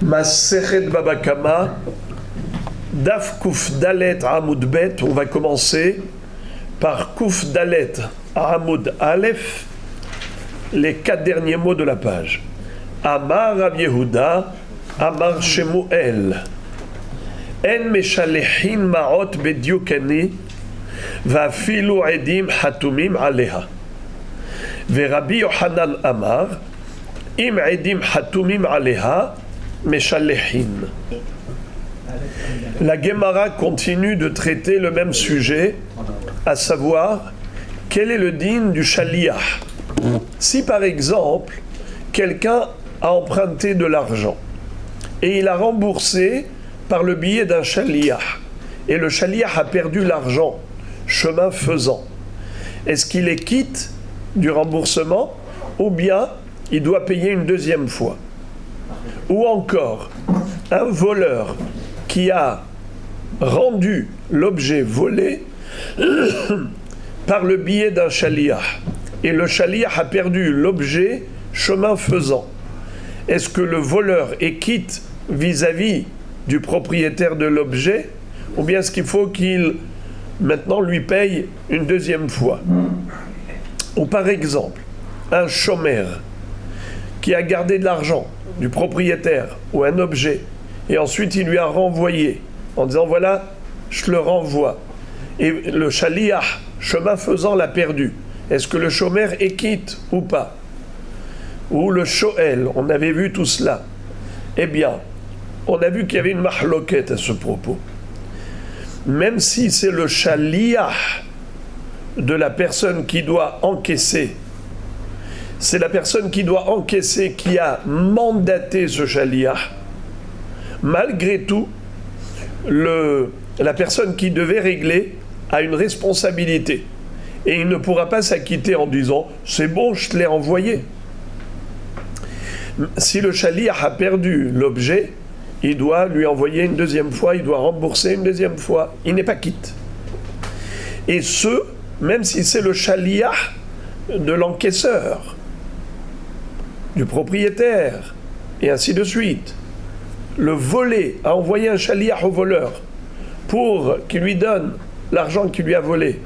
Masechet Baba Kama, Daf Kuf Dalet Amud Bet. On va commencer par Kuf Dalet Amud Aleph, les 4 derniers mots de la page. Amar Rabbi Yehuda, Amar Shemuel, En Meshalehin Maot Bediukeni, Vafilu Edim Hatumim Aleha. Rabbi Yohanan Amar, Im Edim Hatumim Aleha, Meshalehin. La Gemara continue de traiter le même sujet, à savoir, quel est le din du shaliach? Si par exemple, quelqu'un a emprunté de l'argent et il a remboursé par le biais d'un shaliach, et le shaliach a perdu l'argent, chemin faisant, est-ce qu'il est quitte du remboursement ou bien il doit payer une deuxième fois? Ou encore, un voleur qui a rendu l'objet volé par le biais d'un shaliach, et le shaliach a perdu l'objet chemin faisant, est-ce que le voleur est quitte vis-à-vis du propriétaire de l'objet, ou bien est-ce qu'il faut qu'il maintenant lui paye une deuxième fois? Ou par exemple, un chômeur qui a gardé de l'argent du propriétaire ou un objet, et ensuite il lui a renvoyé en disant voilà, je te le renvoie, et le shaliach, chemin faisant, l'a perdu, est-ce que le chômeur est quitte ou pas? Ou le shoel, on avait vu tout cela. Eh bien, on a vu qu'il y avait une mahloket à ce propos. Même si c'est le shaliach de la personne qui doit encaisser, c'est la personne qui doit encaisser qui a mandaté ce shaliach, malgré tout, la personne qui devait régler a une responsabilité. Et il ne pourra pas s'acquitter en disant « c'est bon, je te l'ai envoyé ». Si le shaliach a perdu l'objet, il doit lui envoyer une deuxième fois, il doit rembourser une deuxième fois. Il n'est pas quitte. Et ce, même si c'est le shaliach de l'encaisseur, du propriétaire, et ainsi de suite. Le volé a envoyé un shaliach au voleur pour qu'il lui donne l'argent qu'il lui a volé.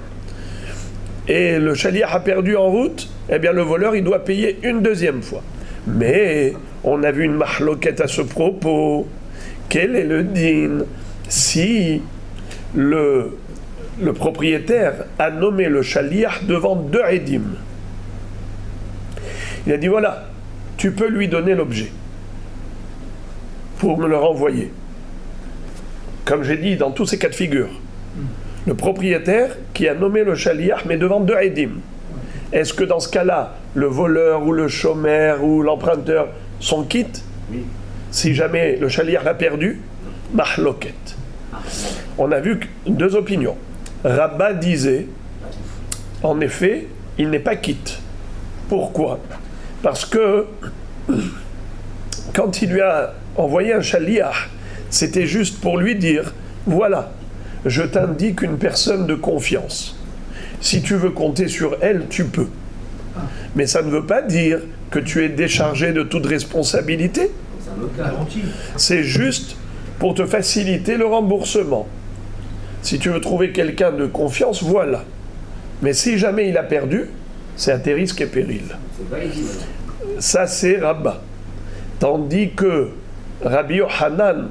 Et le shaliach a perdu en route, eh bien le voleur, il doit payer une deuxième fois. Mais on a vu une mahloket à ce propos. Quel est le din si le propriétaire a nommé le shaliach devant 2 edim? Il a dit voilà, tu peux lui donner l'objet pour me le renvoyer. Comme j'ai dit dans tous ces cas de figure, le propriétaire qui a nommé le shaliach mais devant 2 edim. Est-ce que dans ce cas-là, le voleur ou le chômeur ou l'emprunteur sont quittes? Oui. Si jamais le shaliach l'a perdu, mahloket. On a vu 2 opinions. Rabba disait, en effet, il n'est pas quitte. Pourquoi? Parce que quand il lui a envoyé un shaliach, c'était juste pour lui dire, voilà, je t'indique une personne de confiance. Si tu veux compter sur elle, tu peux. Mais ça ne veut pas dire que tu es déchargé de toute responsabilité. C'est juste pour te faciliter le remboursement. Si tu veux trouver quelqu'un de confiance, voilà. Mais si jamais il a perdu, c'est à tes risques et périls. Ça, c'est Rabba. Tandis que Rabbi Yohanan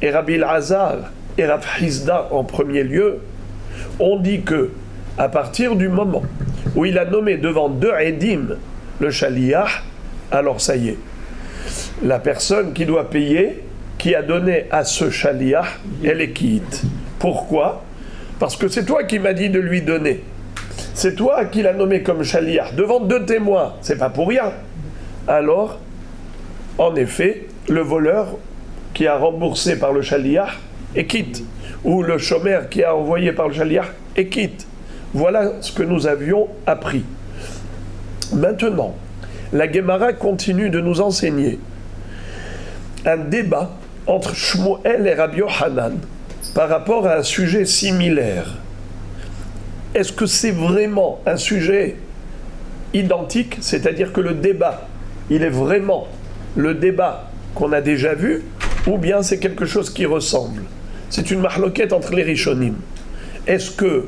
et Rabbi Elazar et Rav Hizda en premier lieu ont dit que à partir du moment où il a nommé devant 2 edim le shaliach, alors ça y est, la personne qui doit payer, qui a donné à ce shaliach, elle est quitte. Pourquoi? Parce que c'est toi qui m'as dit de lui donner. C'est toi qui l'as nommé comme shaliach devant 2 témoins. C'est pas pour rien. Alors, en effet, le voleur qui a remboursé par le shaliach est quitte. Ou le chômeur qui a envoyé par le shaliach est quitte. Voilà ce que nous avions appris. Maintenant, la Gemara continue de nous enseigner un débat entre Shmuel et Rabbi Yohanan par rapport à un sujet similaire. Est-ce que c'est vraiment un sujet identique, c'est-à-dire que le débat, il est vraiment le débat qu'on a déjà vu, ou bien c'est quelque chose qui ressemble. C'est une mahloquette entre les rishonim. Est-ce que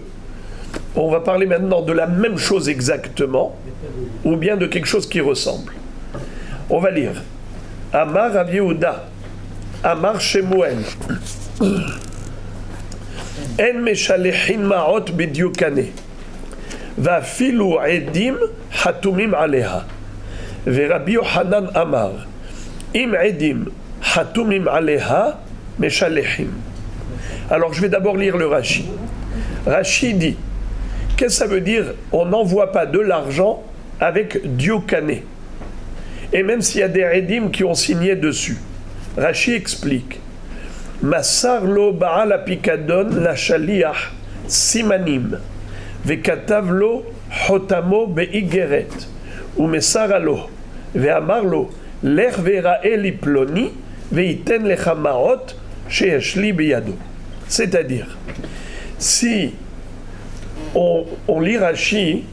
on va parler maintenant de la même chose exactement, ou bien de quelque chose qui ressemble? On va lire. Amar Rav Yehuda, Amar Shemuel, En meshalechin ma'ot b'diukane, va'afilu edim hatumim aleha. Ve'Rabbi Yochanan Amar, Im edim hatumim aleha meshalechim. Alors je vais d'abord lire le Rashi. Rashi dit, qu'est-ce que ça veut dire? On n'envoie pas de l'argent avec diukane. Et même s'il y a des edim qui ont signé dessus. Rashi explique. Masar lo ba'al apikadon la shaliach simanim vekatav lo hotamo beigeret umesar lo ve'amar lo lech ve'ra'e li ploni ve'iten lecha ma'ot sheyesh li biyado. C'est-à-dire, si on lit Rashi,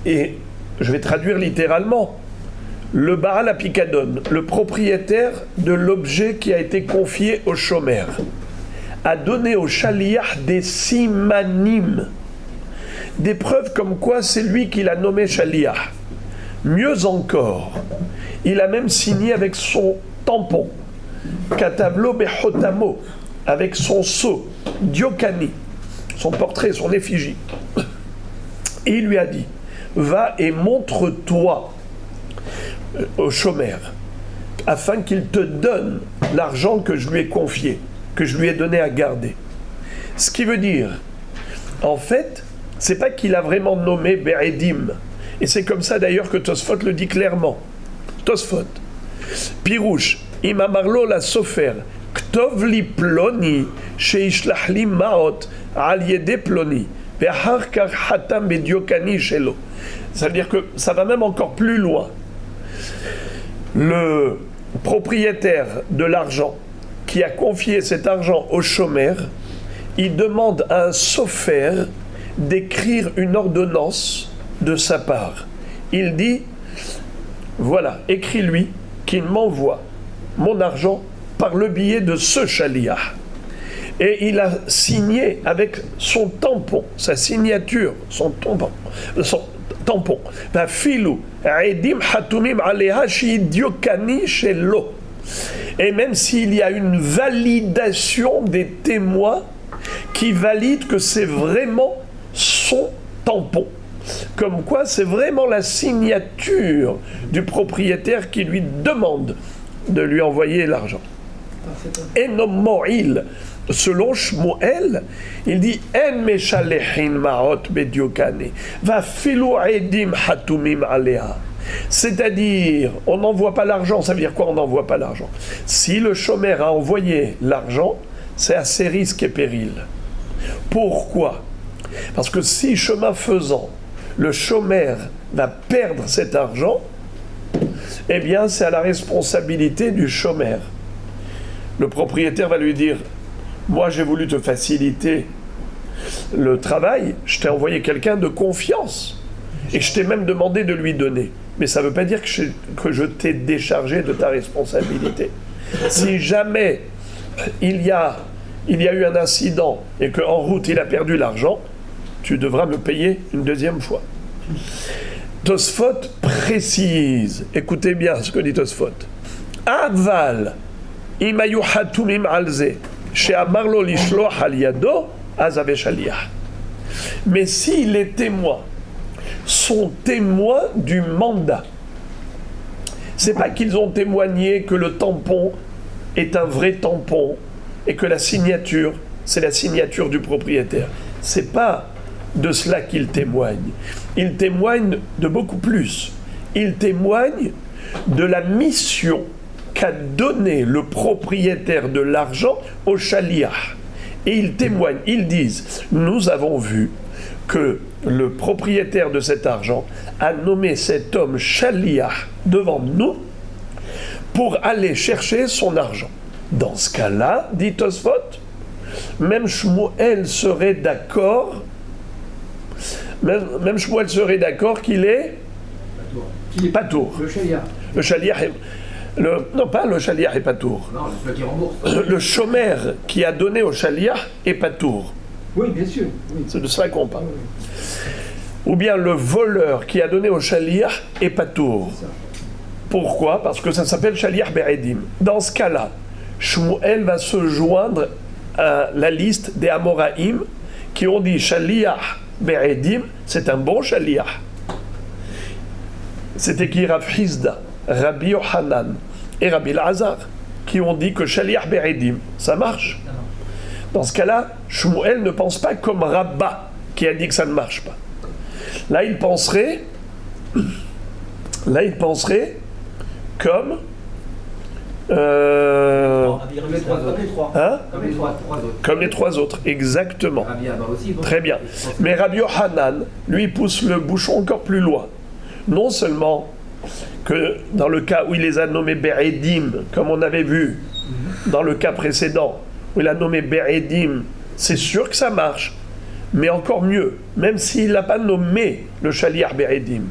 et je vais traduire littéralement, le Baal Apikadon, le propriétaire de l'objet qui a été confié au shomer, a donné au shaliach des simanim, des preuves comme quoi c'est lui qui l'a nommé shaliach. Mieux encore, il a même signé avec son tampon, katavlo behotamo, avec son sceau, diokani, son portrait, son effigie. Et il lui a dit, va et montre-toi au shomer, afin qu'il te donne l'argent que je lui ai confié, que je lui ai donné à garder. Ce qui veut dire, en fait, c'est pas qu'il a vraiment nommé Be'edim, et c'est comme ça d'ailleurs que Tosfot le dit clairement. Tosfot, Pirouche, Imamarlo la sofer, Ktov li ploni, sheishlach li maot, al yede ploni, ve'achar kach hatam bediokani shelo. Ça veut dire que ça va même encore plus loin. Le propriétaire de l'argent qui a confié cet argent au shomer, il demande à un sofer d'écrire une ordonnance de sa part. Il dit, voilà, écris-lui qu'il m'envoie mon argent par le biais de ce shaliach. Et il a signé avec son tampon, sa signature, son tampon. Et même s'il y a une validation des témoins qui valident que c'est vraiment son tampon. Comme quoi c'est vraiment la signature du propriétaire qui lui demande de lui envoyer l'argent. Et non mo'il. Selon Shmuel, il dit En meshalechin ma'ot bediokane va filu edim hatumim alea. C'est-à-dire, on n'envoie pas l'argent. Ça veut dire quoi, on n'envoie pas l'argent? Si le shomer a envoyé l'argent, c'est à ses risques et périls. Pourquoi? Parce que si, chemin faisant, le shomer va perdre cet argent, eh bien, c'est à la responsabilité du shomer. Le propriétaire va lui dire moi, j'ai voulu te faciliter le travail, je t'ai envoyé quelqu'un de confiance. Et je t'ai même demandé de lui donner. Mais ça ne veut pas dire que je t'ai déchargé de ta responsabilité. Si jamais il y a eu un incident et qu'en route il a perdu l'argent, tu devras me payer une deuxième fois. Tosfot précise, écoutez bien ce que dit Tosfot. Aval, imayu hatumim alze. Mais si les témoins sont témoins du mandat, c'est pas qu'ils ont témoigné que le tampon est un vrai tampon et que la signature, c'est la signature du propriétaire. C'est pas de cela qu'ils témoignent. Ils témoignent de beaucoup plus. Ils témoignent de la mission qu'a donné le propriétaire de l'argent au shaliach. Et ils témoignent, ils disent, nous avons vu que le propriétaire de cet argent a nommé cet homme shaliach devant nous pour aller chercher son argent. Dans ce cas-là, dit Tosfot, même Shmuel serait d'accord, même Shmuel serait d'accord qu'il est patour. Le shaliach. Le shaliach Non, pas le shaliach est patour. Non, celui qui rembourse. Le shomer qui a donné au shaliach est patour. Oui, bien sûr. Oui. C'est de ça qu'on parle. Ou bien le voleur qui a donné au shaliach est patour. Pourquoi? Parce que ça s'appelle shaliach be'edim. Dans ce cas-là, Shmuel va se joindre à la liste des Amoraïm qui ont dit shaliach be'edim, c'est un bon shaliach. C'était qui? Rav Hizda, Rabbi Yohanan et Rabbi Elazar qui ont dit que shaliach be'edim, ça marche. Dans ce cas-là, Shmuel ne pense pas comme Rabba qui a dit que ça ne marche pas. Là, il penserait comme comme les trois autres, exactement. Très bien. Mais Rabbi Yohanan, lui, pousse le bouchon encore plus loin. Non seulement que dans le cas où il les a nommés Be'edim, comme on avait vu dans le cas précédent, où il a nommé Be'edim, c'est sûr que ça marche. Mais encore mieux, même s'il n'a pas nommé le shaliach Be'edim,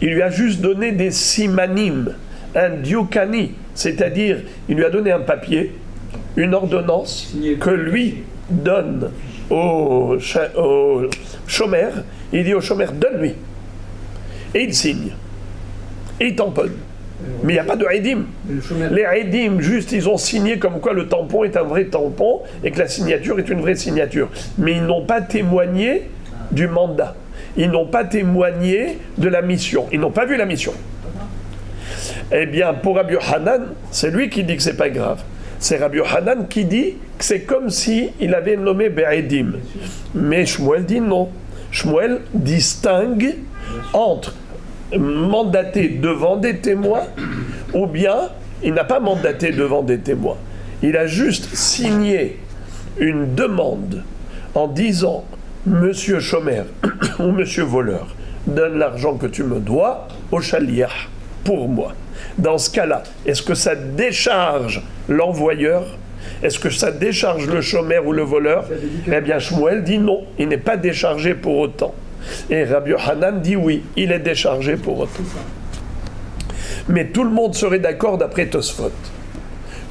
il lui a juste donné des simanim, un diokani, c'est-à-dire il lui a donné un papier, une ordonnance que lui donne au shomer. Il dit au shomer, donne-lui. Et il signe. Et il tamponne. Mais il n'y a pas de edim. Les edim, juste, ils ont signé comme quoi le tampon est un vrai tampon et que la signature est une vraie signature. Mais ils n'ont pas témoigné du mandat. Ils n'ont pas témoigné de la mission. Ils n'ont pas vu la mission. Eh bien, pour Rabbi Yohanan, c'est lui qui dit que c'est pas grave. C'est Rabbi Yohanan qui dit que c'est comme si il avait nommé Be'edim. Mais Shmuel dit non. Shmuel distingue entre mandaté devant des témoins ou bien il n'a pas mandaté devant des témoins. Il a juste signé une demande en disant Monsieur Shomer ou Monsieur Voleur, donne l'argent que tu me dois au shaliach pour moi. Dans ce cas-là, est-ce que ça décharge l'envoyeur? Est-ce que ça décharge le Shomer ou le voleur? Eh bien, Shmuel dit non, il n'est pas déchargé pour autant. Et Rabbi Yohanan dit oui, il est déchargé pour autant. Mais tout le monde serait d'accord d'après Tosfot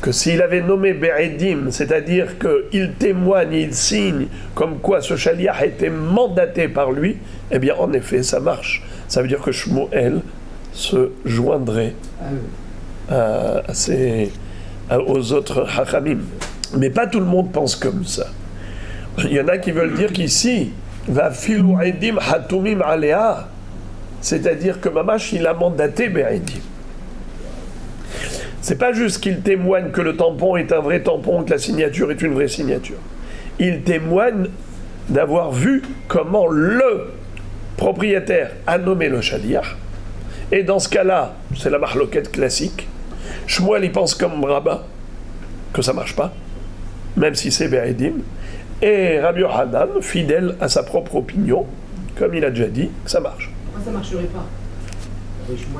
que s'il avait nommé Be'edim, c'est-à-dire qu'il témoigne, il signe comme quoi ce shaliach a été mandaté par lui, eh bien en effet ça marche. Ça veut dire que Shmuel se joindrait aux autres hachamim. Mais pas tout le monde pense comme ça. Il y en a qui veulent dire qu'ici va filu edim hatumim alea, c'est-à-dire que Mamash il a mandaté Be'edim. C'est pas juste qu'il témoigne que le tampon est un vrai tampon, que la signature est une vraie signature. Il témoigne d'avoir vu comment le propriétaire a nommé le shaliach. Et dans ce cas-là, c'est la mahloquette classique. Shmuel il pense comme Rabba que ça marche pas, même si c'est Be'edim. Et Rabbi Yohanan, fidèle à sa propre opinion, comme il a déjà dit, que ça marche. Pourquoi ça marcherait pas?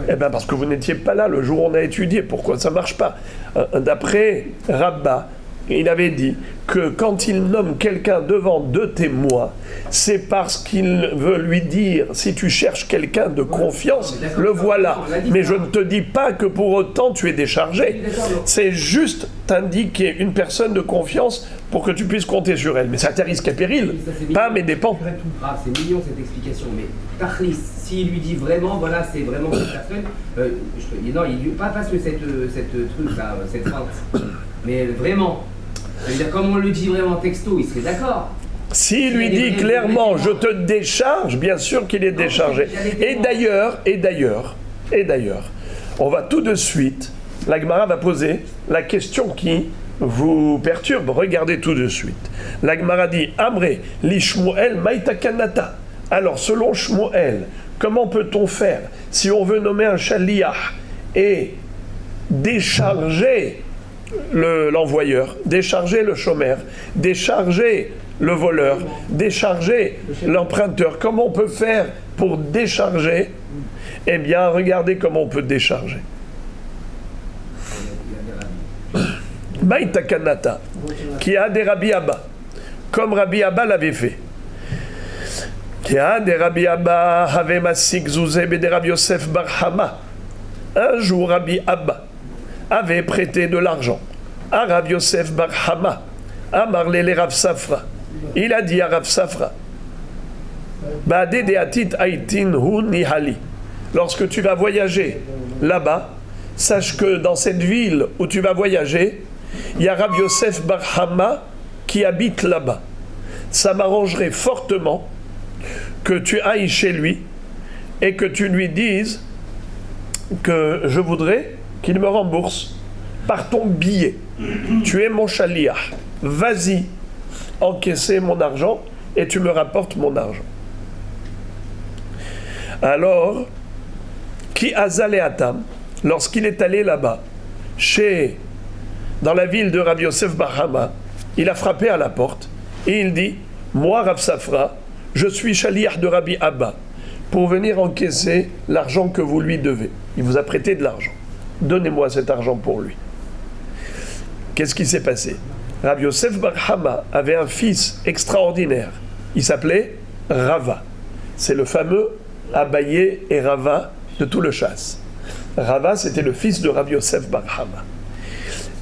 Eh bien parce que vous n'étiez pas là le jour où on a étudié. Pourquoi ça ne marche pas? D'après Rabba, il avait dit que quand il nomme quelqu'un devant deux témoins, c'est parce qu'il veut lui dire, si tu cherches quelqu'un de confiance, le voilà. Mais je ne te dis pas que pour autant tu es déchargé. C'est juste t'indiquer une personne de confiance pour que tu puisses compter sur elle. Mais ça t'est risque et péril, pas à mes dépens. Ah, c'est mignon cette explication, mais Tachlis, s'il lui dit vraiment, voilà, c'est vraiment cette personne, non, il lui pas parce que cette truc là, cette feinte, mais vraiment. C'est-à-dire, comme on le dit vraiment texto, il serait d'accord. S'il lui dit clairement, je te décharge, bien sûr qu'il est déchargé. Et d'ailleurs, on va tout de suite, la Gemara va poser la question qui vous perturbe. Regardez tout de suite. La Gemara dit, Amré, li Shmuel maïta kanata. Alors, selon Shmuel, comment peut-on faire si on veut nommer un shaliach et décharger l'envoyeur, décharger le shomer, décharger le voleur, décharger l'emprunteur? Comment on peut faire pour décharger? Eh bien, regardez comment on peut décharger. Maïta kanata, qui a des Rabbi Abba, comme Rabbi Abba l'avait fait. Qui a des Rabbi Abba, Have Masik Zouzeb et des Rabbi Yosef Bar Hama. Un jour, Rabbi Abba avait prêté de l'argent à Rav Yosef Bar Hama, à Marlé les Rav Safra. Il a dit à Rav Safra, lorsque tu vas voyager là-bas, sache que dans cette ville où tu vas voyager, il y a Rav Yosef Bar Hama qui habite là-bas. Ça m'arrangerait fortement que tu ailles chez lui et que tu lui dises que je voudrais qu'il me rembourse par ton billet. Tu es mon shaliach. Vas-y encaisser mon argent et tu me rapportes mon argent. Alors, qui azale atam, lorsqu'il est allé là-bas, dans la ville de Rav Yosef Bar Hama, il a frappé à la porte et il dit, moi Rav Safra, je suis shaliach de Rabbi Abba pour venir encaisser l'argent que vous lui devez. Il vous a prêté de l'argent. Donnez-moi cet argent pour lui. Qu'est-ce qui s'est passé? Rabbi Yosef Bar Hama avait un fils extraordinaire. Il s'appelait Rava. C'est le fameux Abaye et Rava de tout le chasse. Rava, c'était le fils de Rabbi Yosef Bar Hama.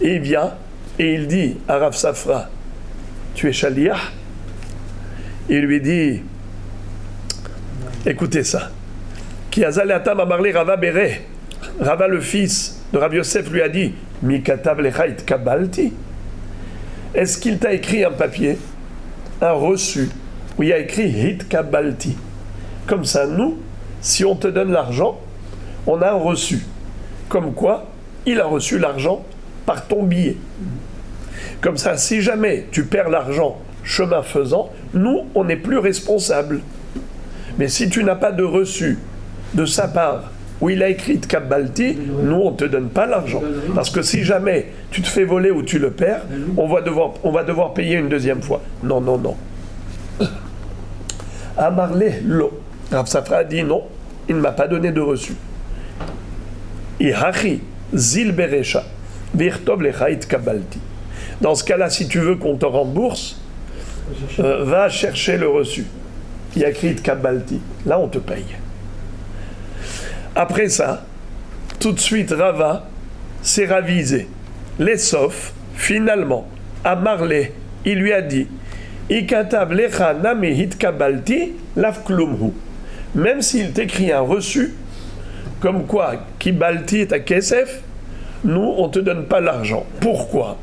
Et il vient et il dit à Rav Safra, tu es shaliach? Il lui dit, écoutez ça. Qui azale atam amarle Rava bere. Rava, le fils de Rabbi Yosef, lui a dit, mi katav lecha itkabalti. Est-ce qu'il t'a écrit un papier, un reçu, où il y a écrit itkabalti? Comme ça, nous, si on te donne l'argent, on a un reçu. Comme quoi, il a reçu l'argent par ton billet. Comme ça, si jamais tu perds l'argent chemin faisant, nous, on n'est plus responsables. Mais si tu n'as pas de reçu de sa part, où il a écrit Kabbalti, nous, on ne te donne pas l'argent. Parce que si jamais tu te fais voler ou tu le perds, on va devoir payer une deuxième fois. Non, non, non. Amarle lo. Rav Safra a dit non, il ne m'a pas donné de reçu. Ihachi zil beresha virtov lecha itkabalti. Dans ce cas-là, si tu veux qu'on te rembourse, va chercher le reçu. Il y a écrit Kabbalti. Là, on te paye. Après ça, tout de suite, Rava s'est ravisé. Les sauf, finalement, à Marlé, il lui a dit Ikatav lecha namehit Kabbalti lafklumhu. Même s'il t'écrit un reçu, comme quoi Kibalti est à Kesef, nous, on ne te donne pas l'argent. Pourquoi?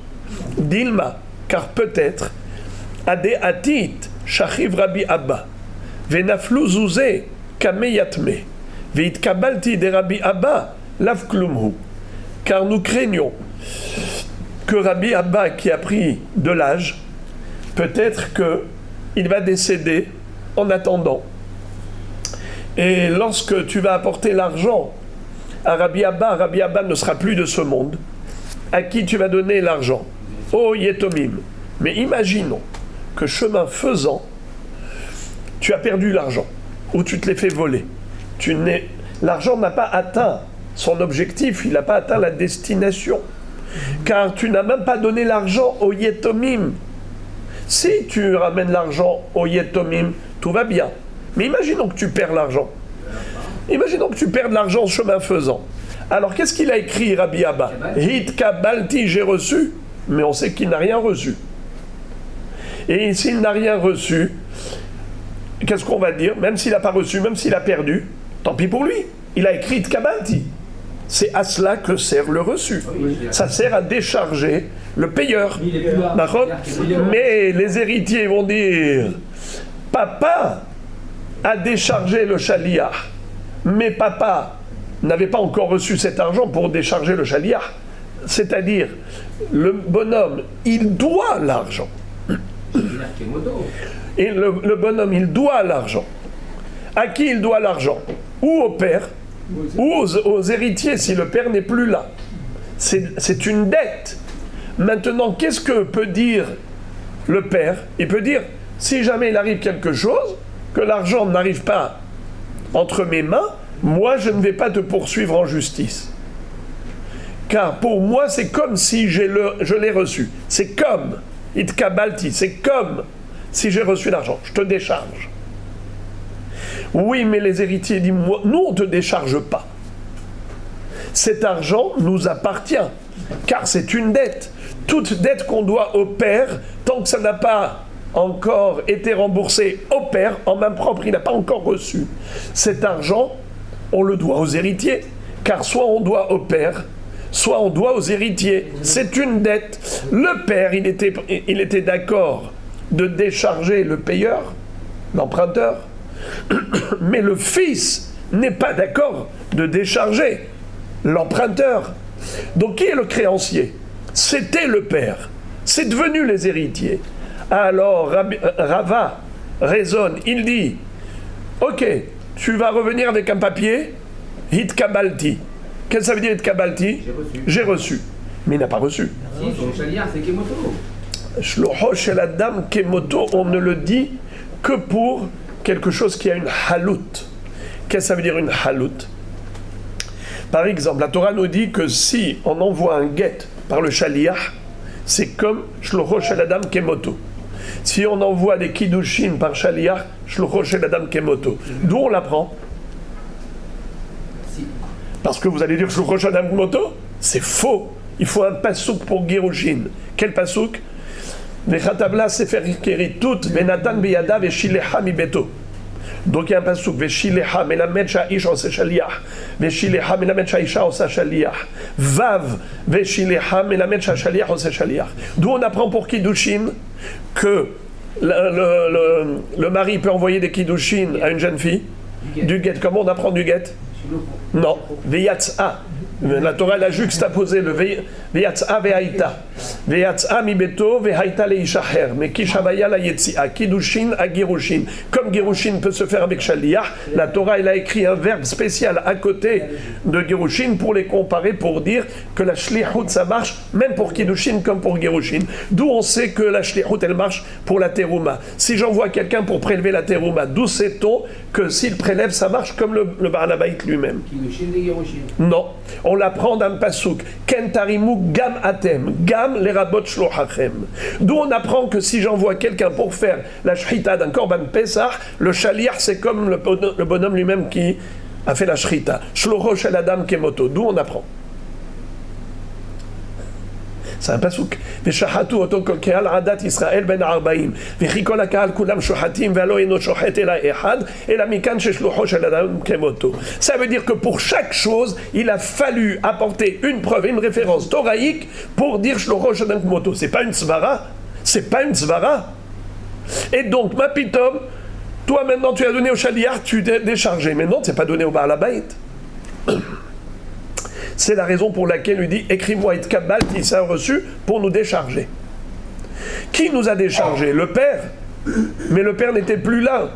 Dilma, car peut-être, Ade Atit, Shachiv Rabbi Abba, Venaflu Zouze, Kameyatme, Veit Kabalti de Rabbi Abba, Lavklumhu. Car nous craignons que Rabbi Abba, qui a pris de l'âge, peut-être qu'il va décéder en attendant. Et lorsque tu vas apporter l'argent à Rabbi Abba ne sera plus de ce monde. À qui tu vas donner l'argent? Oh Yetomim. Mais imaginons que chemin faisant, tu as perdu l'argent, ou tu te l'es fait voler. L'argent n'a pas atteint son objectif, il n'a pas atteint la destination. Car tu n'as même pas donné l'argent au Yetomim. Si tu ramènes l'argent au Yetomim, tout va bien. Mais imaginons que tu perds l'argent. Imaginons que tu perds de l'argent en chemin faisant. Alors qu'est-ce qu'il a écrit, Rabbi Abba? Hit Kabalti, j'ai reçu, mais on sait qu'il n'a rien reçu. Et s'il n'a rien reçu, qu'est-ce qu'on va dire? Même s'il n'a pas reçu, même s'il a perdu, tant pis pour lui. Il a écrit Kabalti. C'est à cela que sert le reçu. Ça sert à décharger le payeur. Mais les héritiers vont dire, papa a déchargé le shaliach, mais papa n'avait pas encore reçu cet argent pour décharger le shaliach. C'est-à-dire, le bonhomme, il doit l'argent. Et le bonhomme, il doit l'argent. À qui il doit l'argent? Ou au père, ou aux héritiers, si le père n'est plus là. C'est une dette. Maintenant, qu'est-ce que peut dire le père? Il peut dire, si jamais il arrive quelque chose, que l'argent n'arrive pas entre mes mains, moi je ne vais pas te poursuivre en justice. Car pour moi, c'est comme si je l'ai reçu. C'est comme, itkabalti, c'est comme si j'ai reçu l'argent. Je te décharge. Oui, mais les héritiers disent, nous on ne te décharge pas. Cet argent nous appartient. car c'est une dette. Toute dette qu'on doit au père, tant que ça n'a pas encore été remboursé au père, en main propre, il n'a pas encore reçu. Cet argent, on le doit aux héritiers, car soit on doit au père, soit on doit aux héritiers. C'est une dette. Le père, il était d'accord de décharger le payeur, l'emprunteur, mais le fils n'est pas d'accord de décharger l'emprunteur. Donc qui est le créancier? C'était le père. C'est devenu les héritiers. Alors Rava raisonne, il dit, ok, tu vas revenir avec un papier, Hitkabalti. Qu'est-ce que ça veut dire Hitkabalti? J'ai reçu. Mais il n'a pas reçu. Si, son chaliar, c'est Kemoto. Shloho shel Adam Kemoto, on ne le dit que pour quelque chose qui a une halout. Qu'est-ce que ça veut dire une halout? Par exemple, la Torah nous dit que si on envoie un guet par le shaliach, c'est comme Shloho shel Adam Kemoto. Si on envoie des kiddushin par shaliach, Shloho shel Adam Kemoto. D'où on l'apprend? Parce que vous allez dire Shloho shel Adam Kemoto? C'est faux. Il faut un pasouk pour Girushin. Quel pasouk? Vechatabla sefer keritut venatan biyada veshilecha mi beto. Donc il y a un pasouk, veshilecha melamed sha'ish ose shaliach, veshilecha melamed sha'isha ose shaliach, vav veshilecha melamed sha'shaliach ose shaliach. D'où on apprend pour kiddushin que le mari peut envoyer des kiddushin à une jeune fille, du guet. Comment on apprend du guet? Non, veyatsa. La Torah a juxtaposé le veyatsa vehaïta. Veyatsa mi beto vehaïta leishaher. Mais kishavaya la yetsia. Kiddushin à girushin. Comme girushin peut se faire avec shaliach, la Torah elle a écrit un verbe spécial à côté de girushin pour les comparer, pour dire que la shlichut ça marche même pour kiddushin comme pour girushin. D'où on sait que la shlichut elle marche pour la terouma. Si j'envoie quelqu'un pour prélever la terouma, d'où sait-on que s'il prélève ça marche comme le Baal Habayit lui-même? Kiddushin de Girushin. Non. On l'apprend dans le pasouk. Kentarimu gam atem. Gam les rabot shlohachem. D'où on apprend que si j'envoie quelqu'un pour faire la shrita d'un korban pesach, le shaliach c'est comme le bonhomme lui-même qui a fait la shrita. Shloho shel Adam kemoto. D'où on apprend. C'est un pasouk. Veshahatu oto kol keal adat Israël ben arbaim. Vechikol akal kulam shohatim ve'alo eno shohet ela ehad ela mikan sheshluho shel Adam kemoto. Ça veut dire que pour chaque chose, il a fallu apporter une preuve, une référence thoraïque pour dire shluho shel Adam kemoto. C'est pas une svara. C'est pas une svara. Et donc, ma pitom, toi maintenant tu as donné au shaliach, tu t'es déchargé. Mais non, c'est pas donné au Baal Habayit. C'est la raison pour laquelle il dit écris-moi et Kabbal qui s'est reçu pour nous décharger. Qui nous a déchargé? Le père. Mais le père n'était plus là.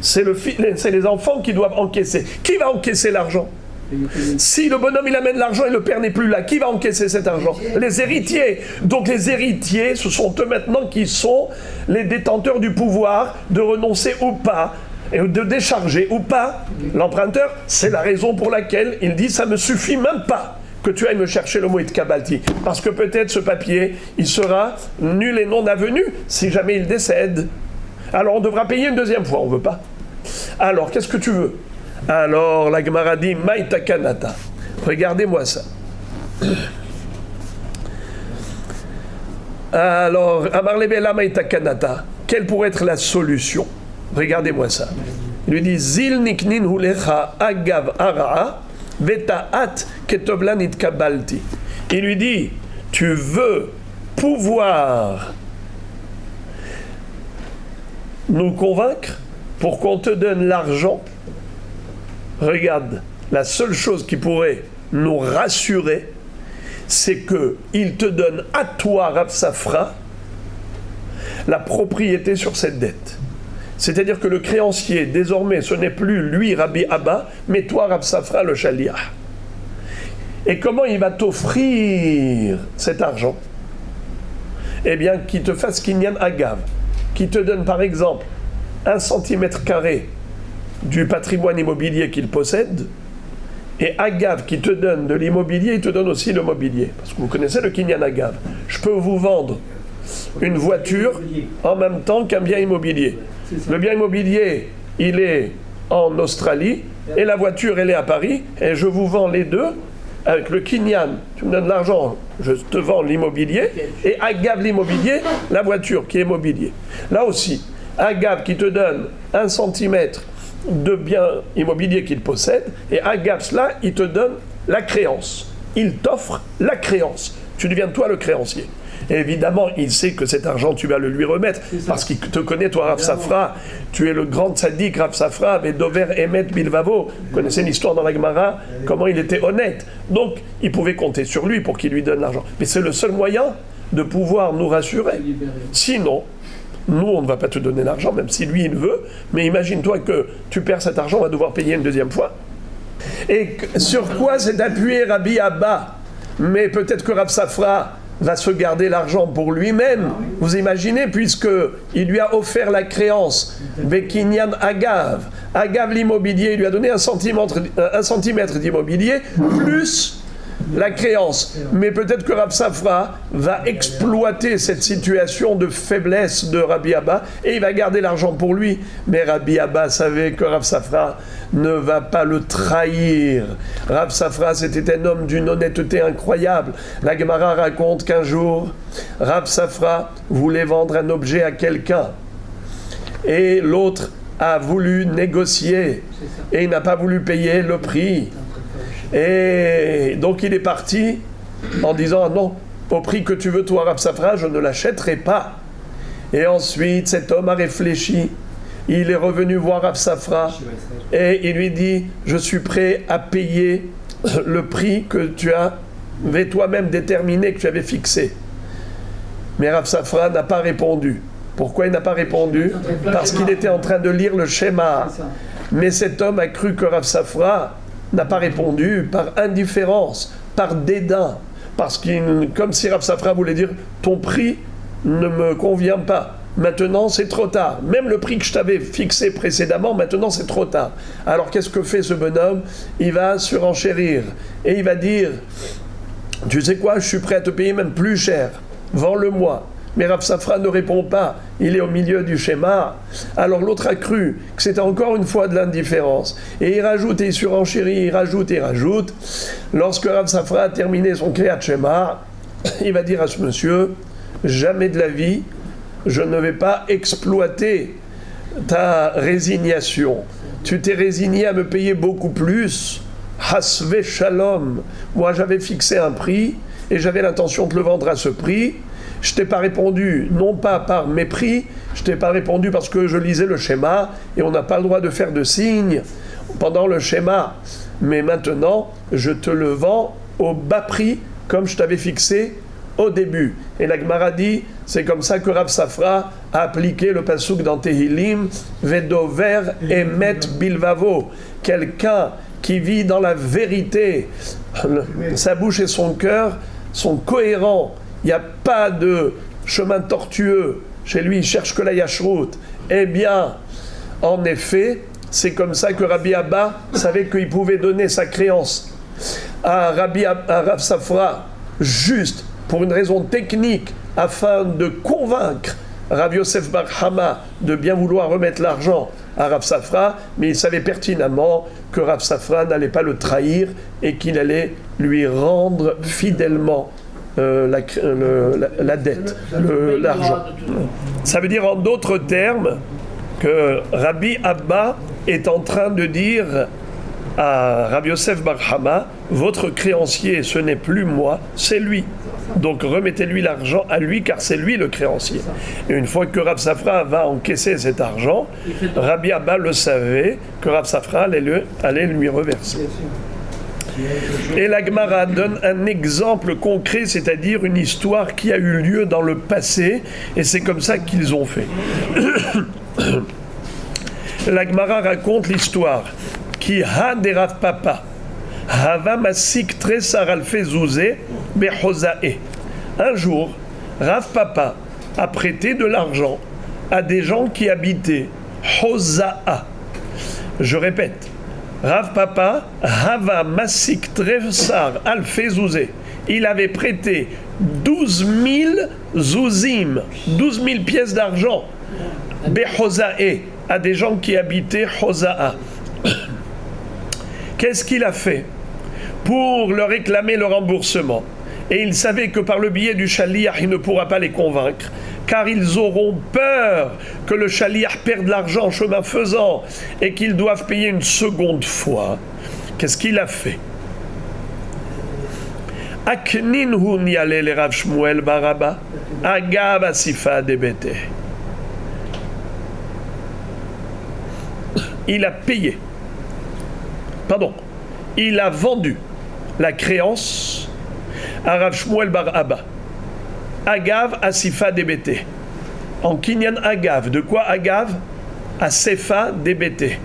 C'est les enfants qui doivent encaisser. Qui va encaisser l'argent? Si le bonhomme il amène l'argent et le père n'est plus là, qui va encaisser cet argent? Les héritiers. Donc les héritiers, ce sont eux maintenant qui sont les détenteurs du pouvoir de renoncer ou pas, et de décharger ou pas l'emprunteur. C'est la raison pour laquelle il dit ça me suffit même pas que tu ailles me chercher le mot Itkabalti, parce que peut-être ce papier il sera nul et non avenu si jamais il décède. Alors on devra payer une deuxième fois, on veut pas. Alors qu'est-ce que tu veux? Alors la Gemara dit Maïta Kanata. Regardez-moi ça. Alors Amar Lebela Maïta Kanata, quelle pourrait être la solution? Regardez-moi ça. Il lui dit Zil niknin hulecha agav ara'a veta'at ketoblan itkabalti. Il lui dit tu veux pouvoir nous convaincre pour qu'on te donne l'argent. Regarde, la seule chose qui pourrait nous rassurer, c'est qu'il te donne à toi, Rav Safra, la propriété sur cette dette. C'est-à-dire que le créancier, désormais, ce n'est plus lui, Rabbi Abba, mais toi, Rav Safra, le shaliach. Et comment il va t'offrir cet argent? Eh bien, qu'il te fasse kinyan agav, qui te donne, par exemple, 1 cm² du patrimoine immobilier qu'il possède, et agav, qui te donne de l'immobilier, il te donne aussi le mobilier. Parce que vous connaissez le kinyan agav. Je peux vous vendre une voiture en même temps qu'un bien immobilier. Le bien immobilier, il est en Australie, et la voiture, elle est à Paris, et je vous vends les deux avec le kinyan, tu me donnes de l'argent, je te vends l'immobilier, et agav l'immobilier, la voiture qui est mobilier. Là aussi, agav qui te donne 1 centimètre de bien immobilier qu'il possède, et agav cela, il te donne la créance. Il t'offre la créance. Tu deviens toi le créancier. Et évidemment, il sait que cet argent, tu vas le lui remettre, parce qu'il te connaît, toi, Rav Safra. Tu es le grand tzaddik, Rav Safra, avec Dover Emet Bilvavo. Vous connaissez l'histoire dans la Gemara, comment il était honnête. Donc, il pouvait compter sur lui pour qu'il lui donne l'argent. Mais c'est le seul moyen de pouvoir nous rassurer. Sinon, nous, on ne va pas te donner l'argent, même si lui, il veut. Mais imagine-toi que tu perds cet argent, on va devoir payer une deuxième fois. Et sur quoi s'est appuyé Rabbi Abba? Mais peut-être que Rav Safra va se garder l'argent pour lui-même. Vous imaginez, puisqu'il lui a offert la créance, Bekinyan Agav. Agav l'immobilier, il lui a donné 1 centimètre d'immobilier, plus la créance. Mais peut-être que Rav Safra va exploiter cette situation de faiblesse de Rabbi Abba et il va garder l'argent pour lui. Mais Rabbi Abba savait que Rav Safra ne va pas le trahir. Rav Safra, c'était un homme d'une honnêteté incroyable. La Gemara raconte qu'un jour, Rav Safra voulait vendre un objet à quelqu'un et l'autre a voulu négocier et il n'a pas voulu payer le prix. Et donc il est parti en disant ah non, au prix que tu veux toi Rav Safra, je ne l'achèterai pas. Et ensuite cet homme a réfléchi, il est revenu voir Rav Safra et il lui dit je suis prêt à payer le prix que tu avais toi-même déterminé, que tu avais fixé. Mais Rav Safra n'a pas répondu. Pourquoi il n'a pas répondu? Parce qu'il était en train de lire le schéma. Mais cet homme a cru que Rav Safra n'a pas répondu par indifférence, par dédain, parce qu'il, comme si Rav Safra voulait dire ton prix ne me convient pas, maintenant c'est trop tard, même le prix que je t'avais fixé précédemment, maintenant c'est trop tard. Alors qu'est-ce que fait ce bonhomme? Il va surenchérir et il va dire tu sais quoi, je suis prêt à te payer même plus cher, vends-le-moi. Mais Rav Safra ne répond pas, il est au milieu du schéma. Alors l'autre a cru que c'était encore une fois de l'indifférence. Et il rajoute et il surenchérit, il rajoute et il rajoute. Lorsque Rav Safra a terminé son Kriyat Shema, il va dire à ce monsieur, jamais de la vie, je ne vais pas exploiter ta résignation. Tu t'es résigné à me payer beaucoup plus. Hasve Shalom. Moi j'avais fixé un prix et j'avais l'intention de le vendre à ce prix. Je t'ai pas répondu, non pas par mépris, je t'ai pas répondu parce que je lisais le schéma et on n'a pas le droit de faire de signes pendant le schéma. Mais maintenant, je te le vends au bas prix comme je t'avais fixé au début. Et la Gemara dit, c'est comme ça que Rav Safra a appliqué le pasuk dans Tehilim, Vedover Emet Bilvavo. Quelqu'un qui vit dans la vérité, sa bouche et son cœur sont cohérents. Il n'y a pas de chemin tortueux. Chez lui, il cherche que la yashrut. Eh bien, en effet, c'est comme ça que Rabbi Abba savait qu'il pouvait donner sa créance à Rav Safra, juste pour une raison technique, afin de convaincre Rav Yosef Bar Hama de bien vouloir remettre l'argent à Rav Safra, mais il savait pertinemment que Rav Safra n'allait pas le trahir et qu'il allait lui rendre fidèlement la dette, l'argent. Ça veut dire en d'autres termes que Rabbi Abba est en train de dire à Rabbi Yosef Bar Hama, votre créancier ce n'est plus moi, c'est lui. Donc remettez-lui l'argent à lui car c'est lui le créancier. Et une fois que Rav Safra va encaisser cet argent, Rabbi Abba le savait que Rav Safra allait lui reverser. Et la Gemara donne un exemple concret, c'est-à-dire une histoire qui a eu lieu dans le passé, et c'est comme ça qu'ils ont fait. La Gemara raconte l'histoire qui ha de Rav Papa hava masik tresar alfe zouze behozae. Un jour, Rav Papa a prêté de l'argent à des gens qui habitaient Hoza'a. Je répète. Rav Papa, Hava Masik Tresar Alfezouze. Il avait prêté 12 000 zouzim, 12 000 pièces d'argent, Behozae, à des gens qui habitaient Hoza'a. Qu'est-ce qu'il a fait? pour leur réclamer le remboursement. Et il savait que par le biais du shaliach, il ne pourra pas les convaincre, car ils auront peur que le shaliach perde l'argent en chemin faisant et qu'ils doivent payer une seconde fois. Qu'est-ce qu'il a fait? Aknin hu niale le Rav Shmuel bar Abba, agav asifa debete. Il a payé. Pardon. Il a vendu la créance à Rav Shmuel bar Abba. Agav asifa debete. En kinyan agav. De quoi agav? À sefa debete.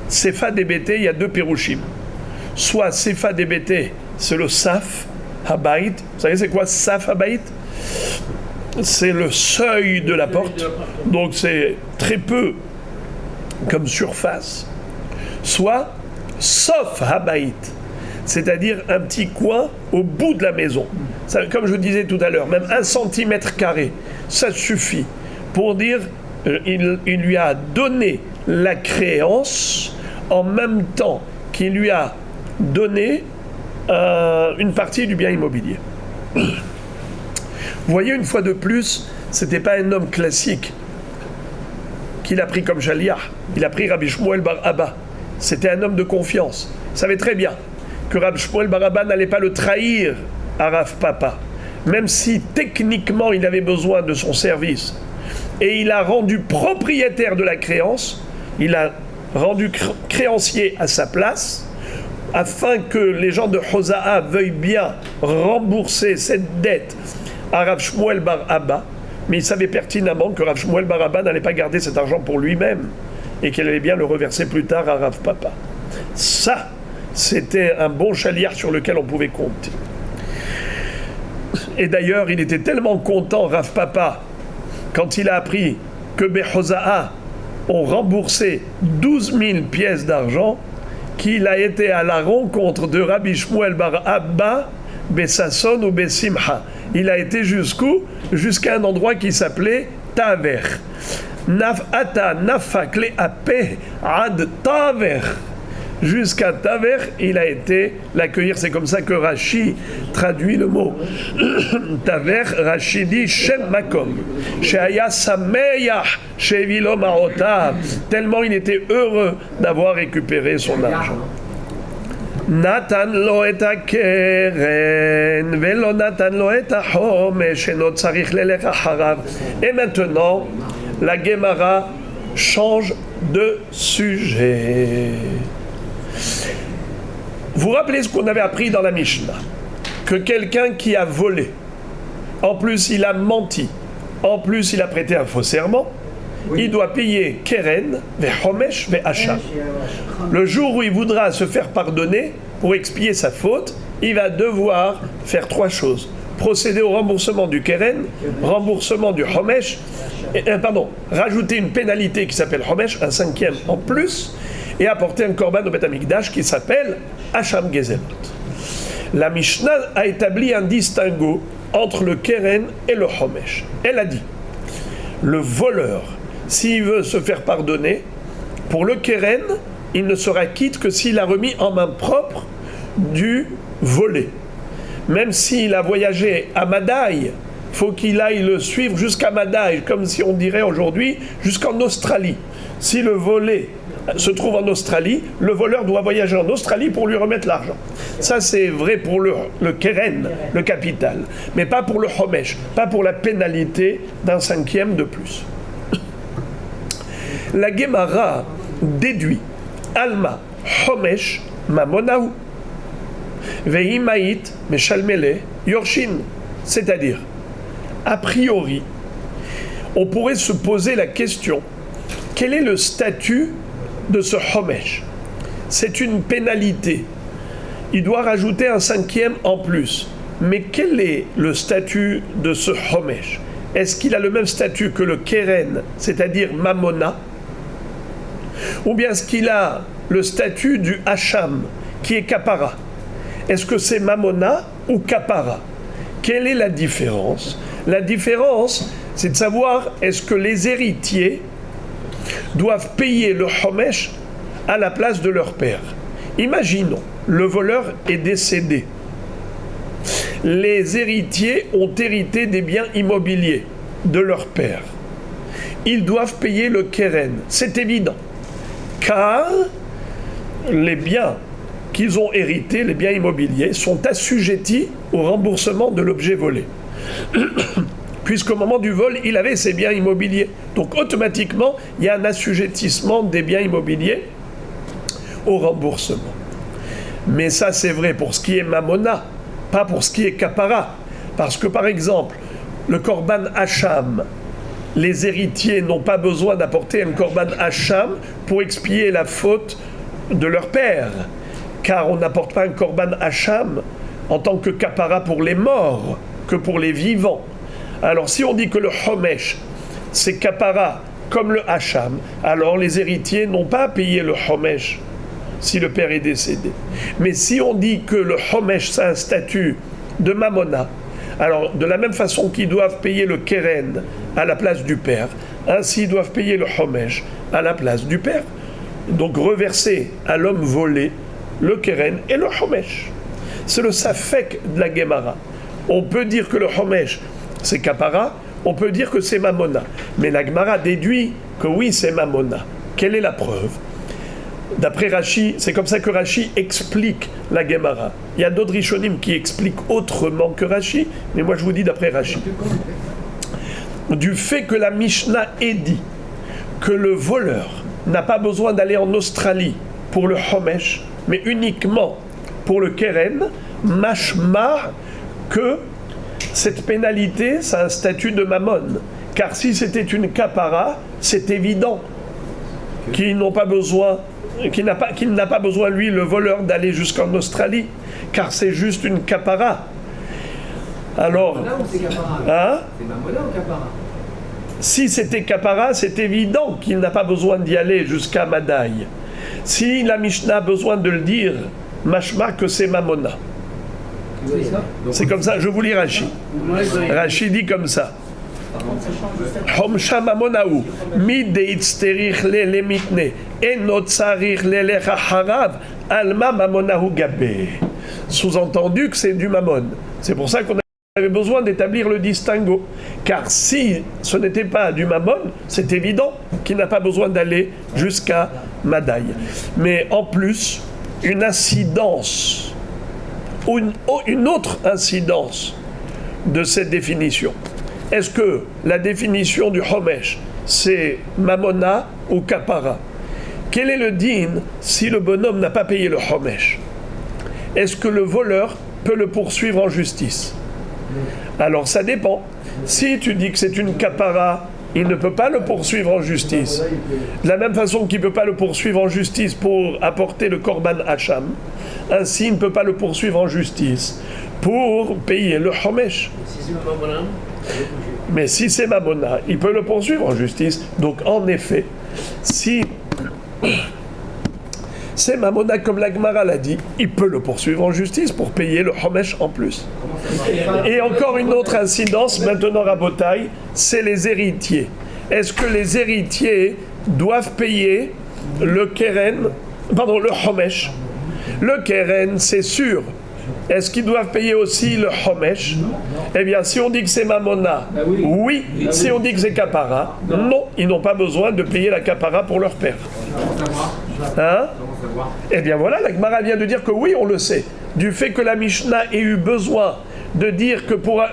Sefa debete, il y a deux pérouchim. Soit sefa debete, c'est le saf habayit. Vous savez c'est quoi saf habayit? C'est le seuil de la porte. Donc c'est très peu comme surface. Soit sauf habayit, c'est-à-dire un petit coin au bout de la maison. Ça, comme je disais tout à l'heure, même 1 centimètre carré, ça suffit pour dire il lui a donné la créance en même temps qu'il lui a donné une partie du bien immobilier. Vous voyez, une fois de plus, c'était pas un homme classique qu'il a pris comme shaliach. Il a pris Rabbi Shmuel bar Abba. C'était un homme de confiance. Il savait très bien que Rabbi Shmuel bar Abba n'allait pas le trahir à Rav Papa, même si techniquement il avait besoin de son service. Et il a rendu propriétaire de la créance, il a rendu créancier à sa place, afin que les gens de Hosa'a veuillent bien rembourser cette dette à Rav Shmuel bar Abba. Mais il savait pertinemment que Rav Shmuel bar Abba n'allait pas garder cet argent pour lui-même et qu'il allait bien le reverser plus tard à Rav Papa. Ça, c'était un bon shaliach sur lequel on pouvait compter. Et d'ailleurs, il était tellement content, Rav Papa, quand il a appris que Behoza'a ont remboursé 12 000 pièces d'argent, qu'il a été à la rencontre de Rabbi Shmuel bar Abba, Bessasson ou Bessimha. Il a été jusqu'où? Jusqu'à un endroit qui s'appelait Taver. Ata nafak le ape ad Taver. Jusqu'à Taver, il a été l'accueillir. C'est comme ça que Rashi traduit le mot. Taver, Rashi dit Shem Makom. Sheaya Sameyach, Shevilo Marotav. Tellement il était heureux d'avoir récupéré son argent. Natan lo et keren, velo natan lo et homesh, eno tzarich lelech acharav. Et maintenant, la Gemara change de sujet. Vous rappelez ce qu'on avait appris dans la Mishnah? Que quelqu'un qui a volé, en plus il a menti, en plus il a prêté un faux serment, il doit payer keren, ve homesh, ve asha. Le jour où il voudra se faire pardonner, pour expier sa faute, il va devoir faire 3 choses. Procéder au remboursement du keren, remboursement du homesh, rajouter une pénalité qui s'appelle homesh, un 5e en plus, et apporter un korban au Beth Amikdash qui s'appelle Hacham Gezelot. La Mishnah a établi un distinguo entre le keren et le homesh. Elle a dit, le voleur, s'il veut se faire pardonner, pour le keren, il ne sera quitte que s'il a remis en main propre du volé. Même s'il a voyagé à Madaï, faut qu'il aille le suivre jusqu'à Madaï, comme si on dirait aujourd'hui jusqu'en Australie. Si le volé se trouve en Australie, le voleur doit voyager en Australie pour lui remettre l'argent. Ça c'est vrai pour le keren, le capital, mais pas pour le homesh, pas pour la pénalité d'un 5e de plus. La Gemara déduit Alma homesh mamonahu vehimaït meshalmele yorshin, c'est-à-dire a priori on pourrait se poser la question, quel est le statut de ce homesh? C'est une pénalité, il doit rajouter un 5e en plus, mais quel est le statut de ce homesh? Est-ce qu'il a le même statut que le keren, c'est-à-dire mamona, ou bien est-ce qu'il a le statut du hacham, qui est kapara? Est-ce que c'est mamona ou kapara? Quelle est la différence? La différence, c'est de savoir est-ce que les héritiers doivent payer le homesh à la place de leur père. Imaginons le voleur est décédé. Les héritiers ont hérité des biens immobiliers de leur père. Ils doivent payer le keren, c'est évident. Car les biens qu'ils ont hérités, les biens immobiliers, sont assujettis au remboursement de l'objet volé. Puisqu'au moment du vol, il avait ses biens immobiliers. Donc automatiquement, il y a un assujettissement des biens immobiliers au remboursement. Mais ça, c'est vrai pour ce qui est mamona, pas pour ce qui est kapara. Parce que, par exemple, le korban hacham, les héritiers n'ont pas besoin d'apporter un korban hacham pour expier la faute de leur père. Car on n'apporte pas un korban hacham en tant que kapara pour les morts, que pour les vivants. Alors, si on dit que le homesh, c'est kapara comme le hacham, alors les héritiers n'ont pas à payer le homesh si le père est décédé. Mais si on dit que le homesh, c'est un statut de mamona, alors de la même façon qu'ils doivent payer le keren à la place du père, ainsi ils doivent payer le homesh à la place du père. Donc reverser à l'homme volé le keren et le homesh. C'est le safek de la Gemara. On peut dire que le homesh, c'est kapara, on peut dire que c'est mamona. Mais la Gemara déduit que oui, c'est mamona. Quelle est la preuve ? D'après Rashi, c'est comme ça que Rashi explique la Gemara. Il y a d'autres Rishonim qui expliquent autrement que Rashi, mais moi je vous dis d'après Rashi. Du fait que la Mishnah ait dit que le voleur n'a pas besoin d'aller en Australie pour le homesh, mais uniquement pour le keren, mashma que cette pénalité, c'est un statut de mammon. Car si c'était une kapara, c'est évident qu'il n'a pas besoin, lui, le voleur, d'aller jusqu'en Australie, car c'est juste une kapara. Alors, c'est kapara. Hein? C'est mamona ou kapara? Si c'était kapara, c'est évident qu'il n'a pas besoin d'y aller jusqu'à Madaï. Si la Mishnah a besoin de le dire, mashma que c'est mamona. C'est comme ça, je vous lis Rashi. Rashi dit comme ça. Homsha mamonaou, mi deitzterich le mitne, enot sarich le lecha harav, alma mamonaou gabé. Sous-entendu que c'est du mammon. C'est pour ça qu'on avait besoin d'établir le distinguo. Car si ce n'était pas du mammon, c'est évident qu'il n'a pas besoin d'aller jusqu'à Madaï. Mais en plus, une incidence, ou une autre incidence de cette définition. Est-ce que la définition du homesh, c'est mamona ou kapara? Quel est le din si le bonhomme n'a pas payé le homesh? Est-ce que le voleur peut le poursuivre en justice? Alors ça dépend. Si tu dis que c'est une kapara, il ne peut pas le poursuivre en justice. De la même façon qu'il ne peut pas le poursuivre en justice pour apporter le korban hacham, ainsi il ne peut pas le poursuivre en justice pour payer le homesh. Mais si c'est mamona, il peut le poursuivre en justice. Donc en effet, si c'est mamona comme la Gemara l'a dit, il peut le poursuivre en justice pour payer le homesh en plus. Et encore une autre incidence, maintenant Rabotai, c'est les héritiers. Est-ce que les héritiers doivent payer le keren, le homesh? Le keren, c'est sûr. Est-ce qu'ils doivent payer aussi le homesh? Eh bien, si on dit que c'est mamona, oui. Si on dit que c'est kapara, non. Ils n'ont pas besoin de payer la kapara pour leur père. Hein? Eh bien voilà, la Gemara vient de dire que oui, on le sait. Du fait que la Mishnah ait eu besoin de dire que pour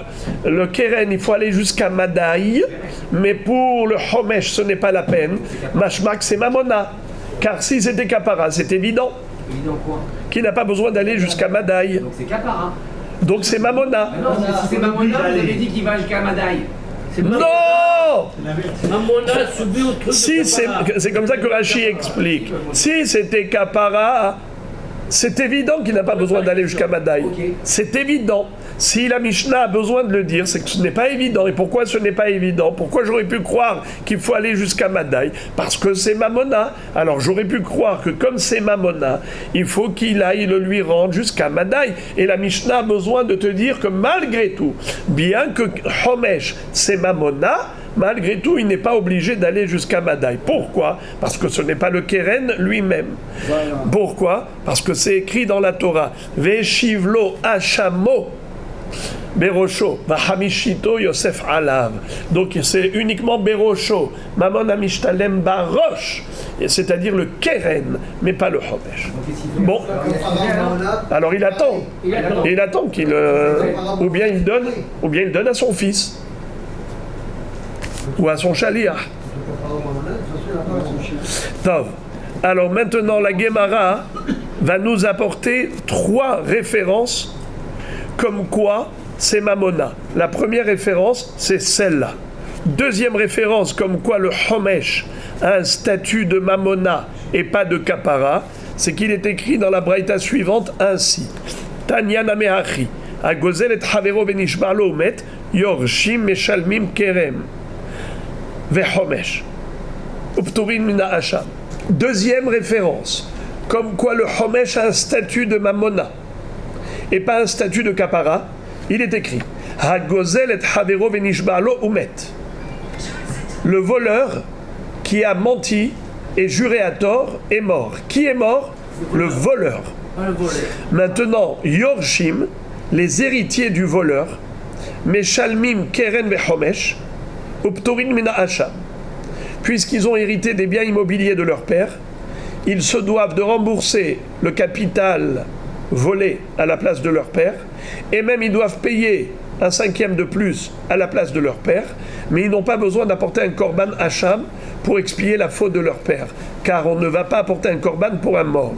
le keren, il faut aller jusqu'à Madaï, mais pour le homesh, ce n'est pas la peine. Mashmak, c'est mamona. Car si c'était kapara, c'est évident. Évident quoi? Qui n'a pas besoin d'aller jusqu'à Madaï. Donc c'est kapara. Donc c'est mamona. Non, si c'est mamona, vous avez dit qu'il va jusqu'à Madaï. Non! Mamona subit au truc. Si c'est comme ça que Rashi explique. Si c'était kapara, c'est évident qu'il n'a pas besoin d'aller jusqu'à Madaï. C'est évident. Si la Mishnah a besoin de le dire, c'est que ce n'est pas évident. Et pourquoi ce n'est pas évident? Pourquoi j'aurais pu croire qu'il faut aller jusqu'à Madaï? Parce que c'est mamona. Alors j'aurais pu croire que comme c'est mamona, il faut qu'il aille le lui rendre jusqu'à Madaï. Et la Mishnah a besoin de te dire que malgré tout, bien que homesh c'est mamona, malgré tout, il n'est pas obligé d'aller jusqu'à Madaï. Pourquoi? Parce que ce n'est pas le Keren lui-même. Voilà. Pourquoi? Parce que c'est écrit dans la Torah. Veshivlo Hashamo Berosho, Vahamishito Yosef Alav. Donc c'est uniquement Berosho, Mamon Amishtalem Barosh, c'est-à-dire le Keren, mais pas le Homesh. Bon, alors il attend. Il attend qu'il. Ou bien il donne à son fils. Ou à son Shaliach. Tov. Alors maintenant, la Gemara va nous apporter 3 références comme quoi c'est Mamona. La première référence, c'est celle-là. Deuxième référence, comme quoi le Homesh a un statut de Mamona et pas de Kapara, c'est qu'il est écrit dans la braïta suivante ainsi. Tanya Namehachi, Agozel et Havero Benishbar lo Umet, Yorshim Meshalmim Kerem, Vehomesh, Upturin Mina Hasham. Deuxième référence, comme quoi le Homesh a un statut de Mamona et pas un statut de Kapara, il est écrit Hagozel et Havero Benishbar lo Umet. Le voleur qui a menti et juré à tort est mort. Qui est mort? Le voleur. Maintenant, Yorshim, les héritiers du voleur, Meshalmim Keren Vehomesh, Uptorin Mina Hasham. Puisqu'ils ont hérité des biens immobiliers de leur père, ils se doivent de rembourser le capital volé à la place de leur père, et même ils doivent payer un 5e de plus à la place de leur père, mais ils n'ont pas besoin d'apporter un korban hacham pour expier la faute de leur père, car on ne va pas apporter un korban pour un mort.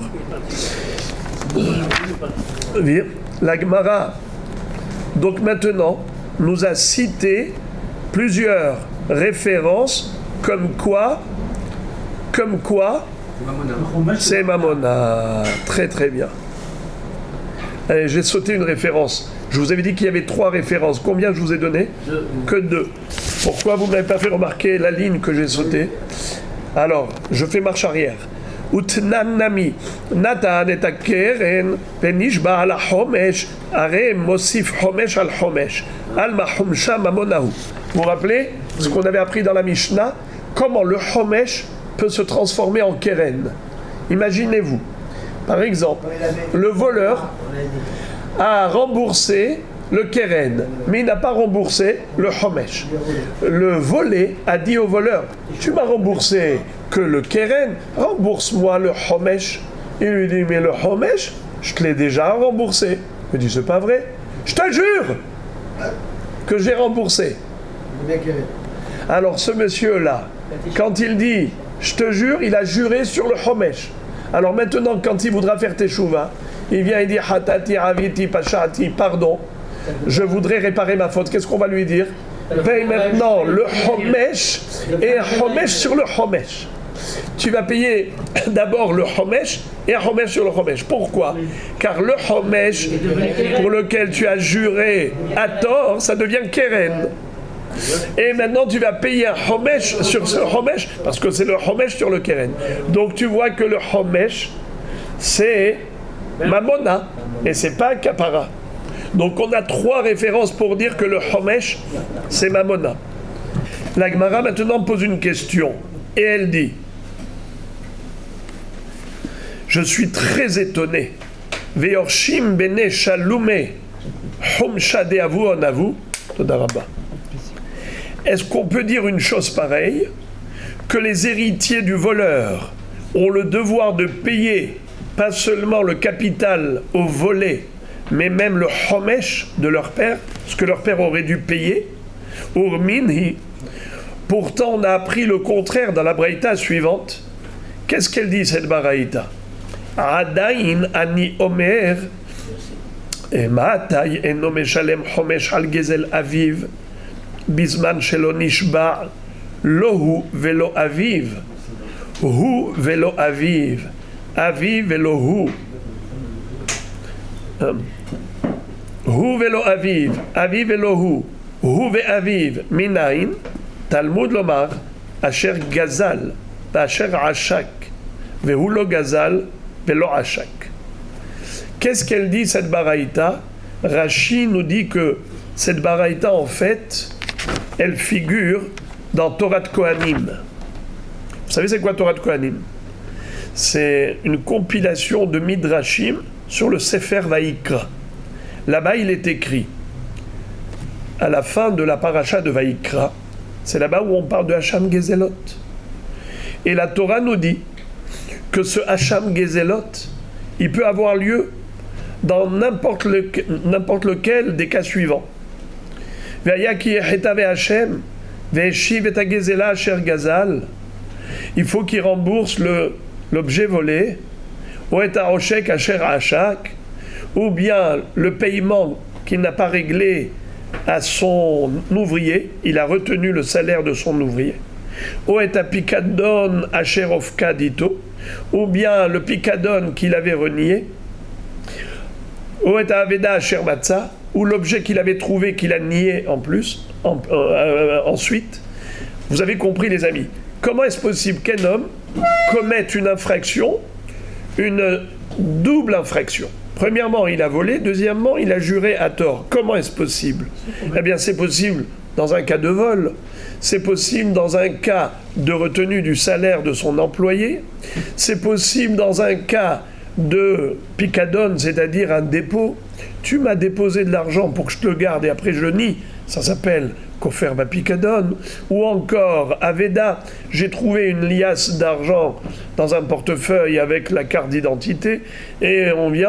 La Gemara, donc maintenant, nous a cité plusieurs références comme quoi c'est Mamona. Très très bien. Allez, j'ai sauté une référence. Je vous avais dit qu'il y avait 3 références. Combien je vous ai donné? Que 2. Pourquoi vous ne m'avez pas fait remarquer la ligne que j'ai sautée? Alors, je fais marche arrière. Utnanami Natan et Keren Penishba ala Homesh Are Mosif Homesh al Homesh Al Mahumsha Mamonahu. Vous vous rappelez ce qu'on avait appris dans la Mishnah? Comment le Homesh peut se transformer en Keren? Imaginez-vous, par exemple, le voleur a remboursé le Keren, mais il n'a pas remboursé le Homesh. Le volé a dit au voleur, tu m'as remboursé que le Keren, rembourse-moi le Homesh. Il lui dit, mais le Homesh, je te l'ai déjà remboursé. Il dit, c'est pas vrai. Je te jure que j'ai remboursé. Alors ce monsieur-là, quand il dit, je te jure, il a juré sur le Homesh. Alors maintenant, quand il voudra faire teshuva, il vient et dit Hatati, Aviti, Pashati, pardon, je voudrais réparer ma faute. Qu'est-ce qu'on va lui dire? Paye maintenant le Homesh et un Homesh sur le Homesh. Tu vas payer d'abord le Homesh et un Homesh sur le Homesh. Pourquoi? Car le Homesh pour lequel tu as juré à tort, ça devient Keren. Et maintenant tu vas payer un Homesh sur ce Homesh parce que c'est le Homesh sur le Keren. Donc tu vois que le Homesh c'est Mamona et c'est pas Kapara. Donc on a 3 références pour dire que le Homesh c'est Mamona. La Gemara maintenant pose une question et elle dit: je suis très étonné. Veyorshim bene shalume humsha de avu onavu todarabba. Est-ce qu'on peut dire une chose pareille, que les héritiers du voleur ont le devoir de payer pas seulement le capital au volé, mais même le homesh de leur père, ce que leur père aurait dû payer? Urminhi. Pourtant, on a appris le contraire dans la braïta suivante. Qu'est-ce qu'elle dit, cette braïta? Adain ani omer ma'atay eno meshalem homesh al gezel aviv Bisman shelo nishba lohu velo aviv hu velo aviv aviv velo hu velo aviv aviv velo hu ve aviv minain Talmud lomar asher gazal asher ashak vehu lo gazal velo ashak. Qu'est-ce qu'elle dit cette baraïta? Rashi nous dit que cette baraïta en fait elle figure dans Torah de Kohanim. Vous savez c'est quoi Torah de Kohanim? C'est une compilation de Midrashim sur le Sefer Vaïkra. Là-bas, il est écrit, à la fin de la paracha de Vaïkra, c'est là-bas où on parle de Hacham Gezelot. Et la Torah nous dit que ce Hacham Gezelot, il peut avoir lieu dans n'importe lequel des cas suivants. Il faut qu'il rembourse l'objet volé, ou bien le paiement qu'il n'a pas réglé à son ouvrier, il a retenu le salaire de son ouvrier, ou bien le picadon qu'il avait renié, ou l'objet qu'il avait trouvé qu'il a nié en plus, ensuite. Vous avez compris les amis. Comment est-ce possible qu'un homme commette une infraction, une double infraction? Premièrement, il a volé. Deuxièmement, il a juré à tort. Comment est-ce possible? Eh bien, c'est possible dans un cas de vol. C'est possible dans un cas de retenue du salaire de son employé. C'est possible dans un cas de picadon, c'est-à-dire un dépôt. Tu m'as déposé de l'argent pour que je te le garde et après je le nie. Ça s'appelle Kofer Bapikadon. Ou encore, Aveda, j'ai trouvé une liasse d'argent dans un portefeuille avec la carte d'identité et on lui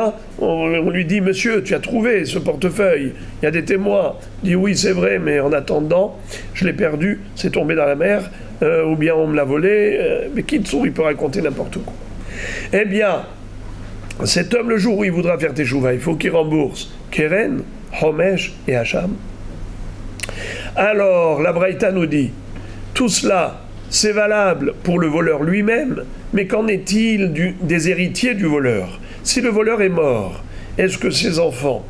dit, monsieur, tu as trouvé ce portefeuille, il y a des témoins. Il dit, oui, c'est vrai, mais en attendant, je l'ai perdu, c'est tombé dans la mer, ou bien on me l'a volé, mais Kitsour, il peut raconter n'importe quoi. Eh bien, cet homme, le jour où il voudra faire teshuva, il faut qu'il rembourse Keren, Homesh et Hacham. Alors, la Braïta nous dit, tout cela, c'est valable pour le voleur lui-même, mais qu'en est-il des héritiers du voleur? Si le voleur est mort, est-ce que ses enfants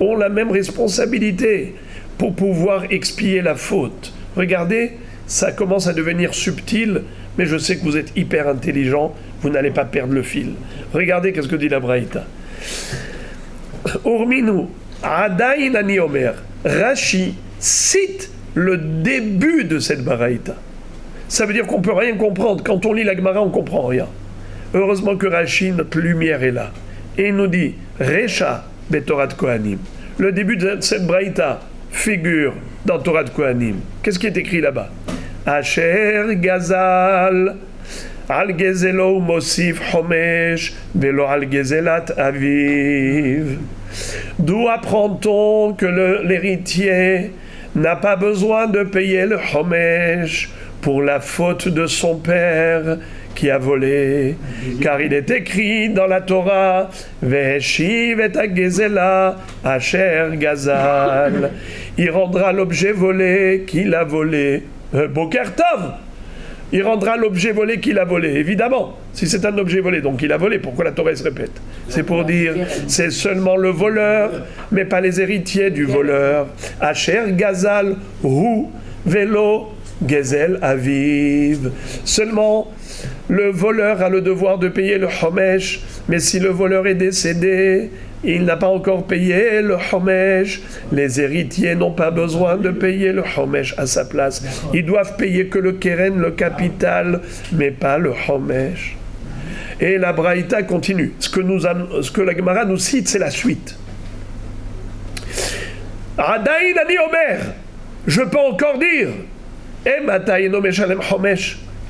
ont la même responsabilité pour pouvoir expier la faute? Regardez, ça commence à devenir subtil, mais je sais que vous êtes hyper intelligent, vous n'allez pas perdre le fil. Regardez qu'est-ce que dit la Braïta. Urminu, Adaïn ani Omer, Rashi cite le début de cette Baraïta. Ça veut dire qu'on ne peut rien comprendre. Quand on lit la Gemara, on ne comprend rien. Heureusement que Rashi, notre lumière est là. Et il nous dit, Recha de Torah de Kohanim. Le début de cette Baraïta figure dans Torah de Kohanim. Qu'est-ce qui est écrit là-bas? Asher Gazal Al Gezelo Mosif Homesh Velo Al Gezelat Aviv. D'où apprend-on que l'héritier n'a pas besoin de payer le Homesh pour la faute de son père qui a volé, car il est écrit dans la Torah Veshiv et Gezela Asher Gazal. Il rendra l'objet volé qu'il a volé. Boker Tov. Il rendra l'objet volé qu'il a volé, évidemment. Si c'est un objet volé, donc il a volé, pourquoi la Torah se répète? C'est pour dire, c'est seulement le voleur, mais pas les héritiers du voleur. Asher Gazal Hu Velo Gezel Aviv. Seulement, le voleur a le devoir de payer le Homesh, mais si le voleur est décédé, il n'a pas encore payé le Homesh. Les héritiers n'ont pas besoin de payer le Homesh à sa place. Ils doivent payer que le Keren, le capital, mais pas le Homesh. Et la Braïta continue. Ce que la Gemara nous cite, c'est la suite. Adaïn ani Omer. Je peux encore dire.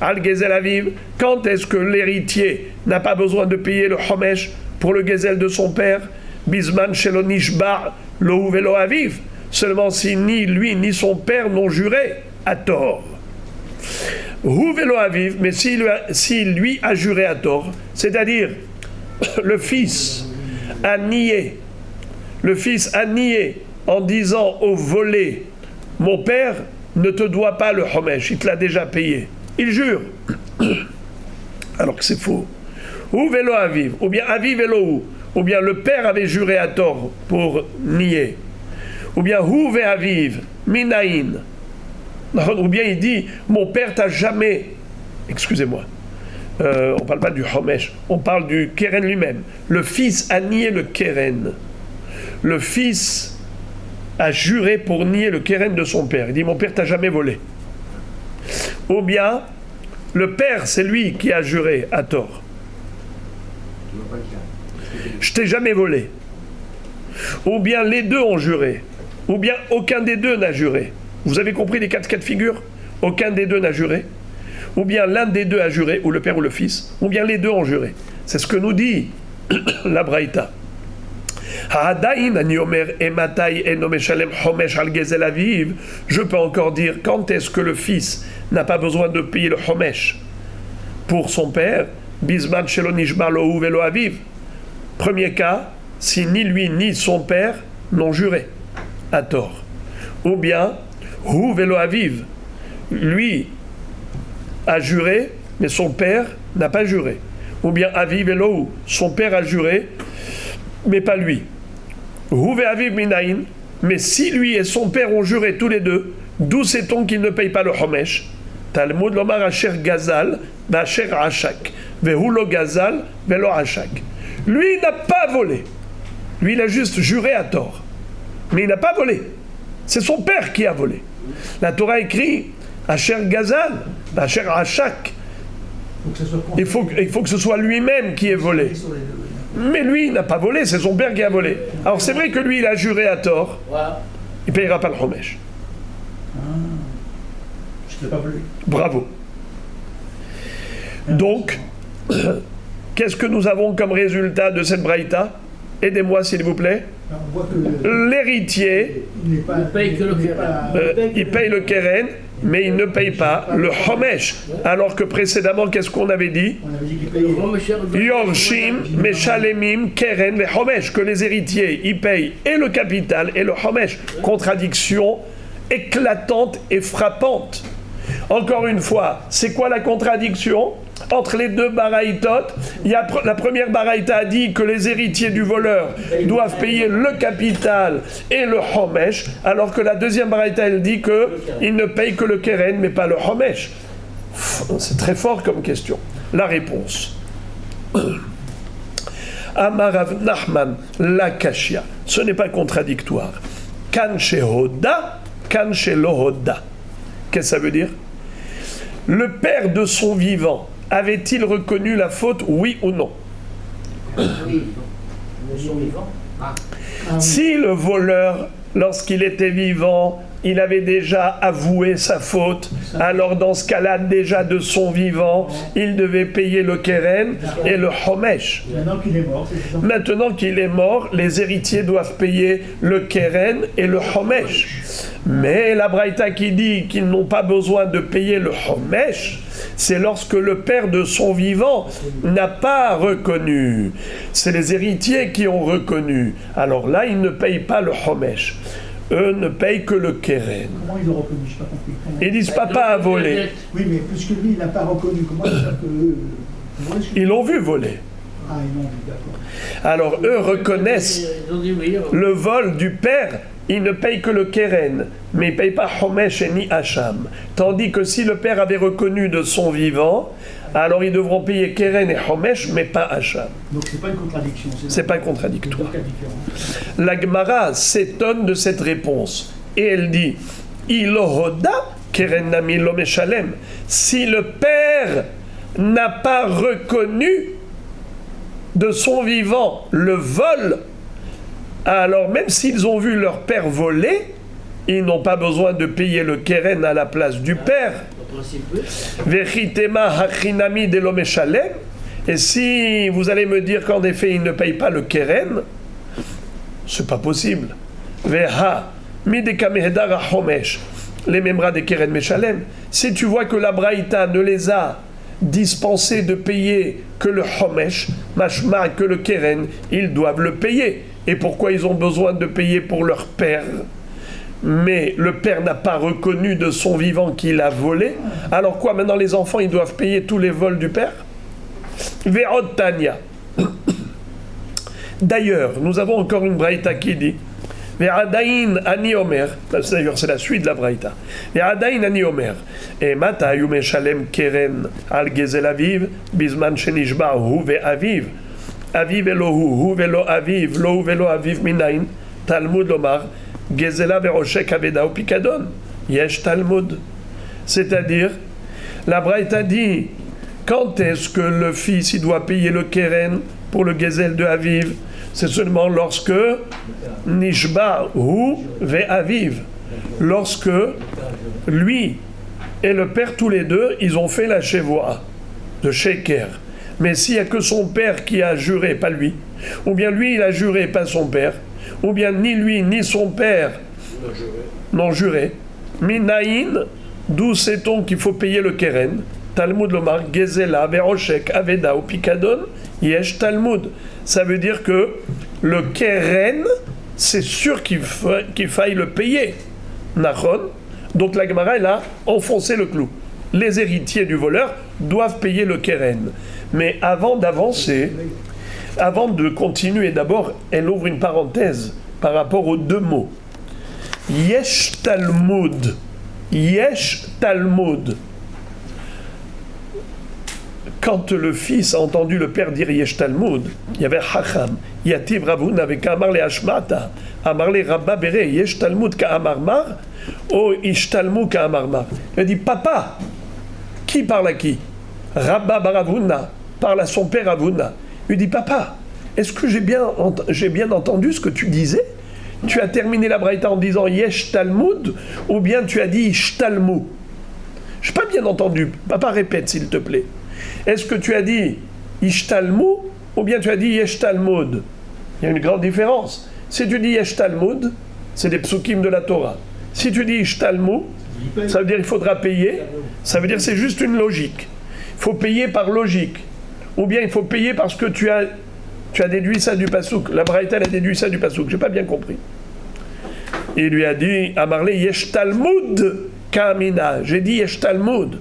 Al Gezel Aviv. Quand est-ce que l'héritier n'a pas besoin de payer le Homesh pour le Gezel de son père? Bisman shelo nishba lo velo aviv. Seulement si ni lui ni son père n'ont juré à tort. Hu velo aviv, mais si lui a juré à tort, c'est-à-dire le fils a nié. Le fils a nié en disant au volé, mon père ne te doit pas le Homesh, il te l'a déjà payé. Il jure. Alors que c'est faux. Ou velo aviv, ou bien aviv velo, ou bien le père avait juré à tort pour nier, ou bien hu ve aviv minaïn, ou bien il dit mon père t'a jamais, excusez-moi, on parle pas du Homesh, on parle du Keren lui-même. Le fils a nié le Keren, le fils a juré pour nier le Keren de son père. Il dit mon père t'a jamais volé. ou bien le père, c'est lui qui a juré à tort. Je vois pas le cas. Je t'ai jamais volé. Ou bien les deux ont juré. Ou bien aucun des deux n'a juré. Vous avez compris les 4 cas de figure? Aucun des deux n'a juré. Ou bien l'un des deux a juré, ou le père ou le fils. Ou bien les deux ont juré. C'est ce que nous dit la Braïta. Je peux encore dire quand est-ce que le fils n'a pas besoin de payer le homesh pour son père. Bisman shelo nishba lohu velo aviv. Premier cas, si ni lui ni son père n'ont juré à tort. Ou bien hu velo aviv, lui a juré mais son père n'a pas juré. Ou bien aviv velo, son père a juré mais pas lui. Hu ve aviv minayin, mais si lui et son père ont juré tous les deux, d'où sait-on qu'il ne paye pas le homesh? Talmud lomar asher gazal asher ashak vehu lo gazal velo ashak. Lui il n'a pas volé, lui il a juste juré à tort, mais il n'a pas volé, c'est son père qui a volé. La Torah écrit asher gazal asher ashak, il faut que ce soit lui-même qui ait volé. Mais lui, il n'a pas volé, c'est son père qui a volé. Alors c'est vrai que lui, il a juré à tort. Il ne payera pas le homesh. Je ne l'ai pas volé. Bravo. Donc, qu'est-ce que nous avons comme résultat de cette braïta? Aidez-moi s'il vous plaît. On voit que l'héritier, il paye que le keren. il paye le keren, mais il ne paye pas le homesh. Alors que précédemment, qu'est-ce qu'on avait dit? On avait dit qu'il payait. Yorshim, Meshalemim, Keren, et Homesh, que les héritiers, ils payent et le capital et le Homesh. Contradiction éclatante et frappante. Encore une fois, c'est quoi la contradiction entre les deux baraïtot? La première baraïta a dit que les héritiers du voleur doivent payer le capital et le homesh, alors que la deuxième baraïta, elle dit qu'ils ne payent que le keren, mais pas le homesh. C'est très fort comme question. La réponse. Amarav Nachman, la kashia. Ce n'est pas contradictoire. Kan shehoda, kan shelohoda. Qu'est-ce que ça veut dire? Le père de son vivant avait-il reconnu la faute, oui ou non? Oui, son vivant. Si le voleur, lorsqu'il était vivant, il avait déjà avoué sa faute, alors dans ce cas-là, déjà de son vivant, il devait payer le keren et le homesh. Maintenant qu'il est mort, c'est ça. Maintenant qu'il est mort, les héritiers doivent payer le keren et le homesh. Mais la braïta qui dit qu'ils n'ont pas besoin de payer le homesh, c'est lorsque le père de son vivant n'a pas reconnu. C'est les héritiers qui ont reconnu. Alors là, ils ne payent pas le homesh. Eux ne payent que le keren. Comment ils l'ont reconnu? Je n'ai pas compris. Ils disent papa a volé. Oui, mais puisque lui, il n'a pas reconnu, comment ça que... Ils l'ont vu voler. Ah, ils l'ont vu, d'accord. Alors eux reconnaissent le vol du père. Ils ne payent que le keren, mais ils ne payent pas homesh et ni hacham. Tandis que si le père avait reconnu de son vivant, alors ils devront payer keren et homesh, mais pas hacham. Donc c'est pas une contradiction. C'est pas contradictoire. C'est deux cas différents. La Gemara s'étonne de cette réponse et elle dit Ilohoda keren nami lo meshalem. Si le père n'a pas reconnu de son vivant le vol, alors même s'ils ont vu leur père voler, ils n'ont pas besoin de payer le keren à la place du père. Vechitema hachinami de lo meshalem. Et si vous allez me dire qu'en effet ils ne payent pas le keren, c'est pas possible. Veha mideka mehedara homesh les memra de keren meshalem. Si tu vois que la braïta ne les a dispensés de payer que le homesh, mashma que le keren, ils doivent le payer. Et pourquoi ils ont besoin de payer pour leur père? Mais le père n'a pas reconnu de son vivant qu'il a volé. Alors quoi, maintenant les enfants ils doivent payer tous les vols du père? Ve'od Tanya. D'ailleurs, nous avons encore une braïta qui dit Ve'adain ani omer. D'ailleurs, c'est la suite de la braïta. Ve'adain ani omer. Et mata yu meshalem keren al gezel aviv bizman shenishba hu ve'aviv. Aviv Elohu, hu velo aviv, lohu velo aviv minayin, Talmud lomar, gezela veroshek aveda ou pikadon. Yesh Talmud. C'est-à-dire, La Braïta dit, quand est-ce que le fils il doit payer le keren pour le gezel de Aviv? C'est seulement lorsque Nishba ou ve Aviv, lorsque lui et le père tous les deux, ils ont fait la chevoa de Sheker. Mais s'il n'y a que son père qui a juré, pas lui, ou bien lui il a juré, pas son père, ou bien ni lui ni son père n'ont juré, Minaïn, d'où sait-on qu'il faut payer le keren? Talmud Lomar, Gezela, Veroshek, Aveda ou Pikadon, Yesh Talmud. Ça veut dire que le keren, c'est sûr qu'il faille le payer. Nachon. Donc la Gemara, elle a enfoncé le clou. Les héritiers du voleur doivent payer le keren. Mais avant d'avancer, avant de continuer, d'abord, elle ouvre une parenthèse par rapport aux deux mots. Yesh Talmud. Yesh Talmud. Quand le fils a entendu le père dire Yesh Talmud, il y avait Hacham, Yativ Ravun avec Amar le Hashmata, Amar le Rabba Bere, Yesh Talmud ka Amar Mar, ou Ish Talmud ka Amar Mar. Il a dit, papa, qui parle à qui? Rabba Baravuna parle à son père Ravuna. Il dit, papa, est-ce que j'ai bien entendu ce que tu disais? Tu as terminé la braïta en disant Yesh Talmud, ou bien tu as dit Ish Talmud? Je n'ai pas bien entendu. Papa, répète s'il te plaît. Est-ce que tu as dit Ish Talmud ou bien tu as dit Yesh Talmud? Il y a une grande différence. Si tu dis Yesh Talmud, c'est des psukim de la Torah. Si tu dis Ish Talmud, ça veut dire qu'il faudra payer. Ça veut dire que c'est juste une logique. Il faut payer par logique. Ou bien il faut payer parce que tu as déduit ça du pasuk. La Braïta a déduit ça du pasuk. Je n'ai pas bien compris. Il lui a dit à Marley Yesh Talmud Kamina. J'ai dit Yesh Talmud.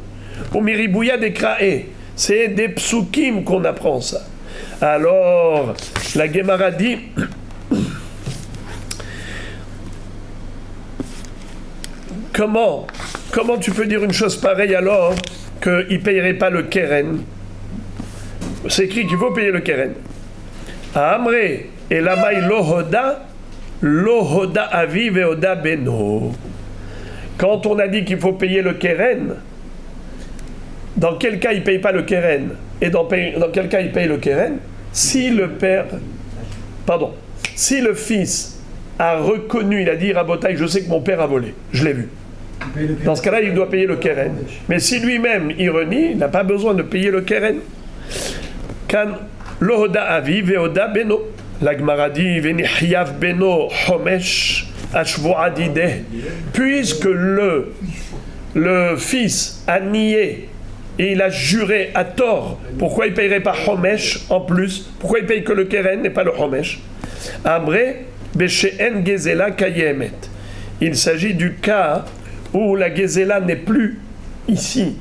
Ou Miribouya Dekrae. C'est des psukim qu'on apprend ça. Alors, la Gemara dit comment tu peux dire une chose pareille alors qu'il ne payerait pas le keren? C'est écrit qu'il faut payer le keren. Amré et Lamai Lohoda Avi Veoda Beno. Quand on a dit qu'il faut payer le keren, dans quel cas il ne paye pas le keren? Et dans quel cas il paye le keren? Si le fils a reconnu, il a dit Rabotai, je sais que mon père a volé, je l'ai vu. Dans ce cas-là, il doit payer le keren. Mais si lui-même il renie, il n'a pas besoin de payer le keren. Kan lohoda avi veoda beno. La Gemara dit venihiyav beno homesh ashvoadide. Puisque le fils a nié et il a juré à tort, pourquoi il ne payerait pas homesh en plus? Pourquoi il ne paye que le keren et pas le homesh? Amré beshe'en gezela kayemet. Il s'agit du cas où la gezela n'est plus ici.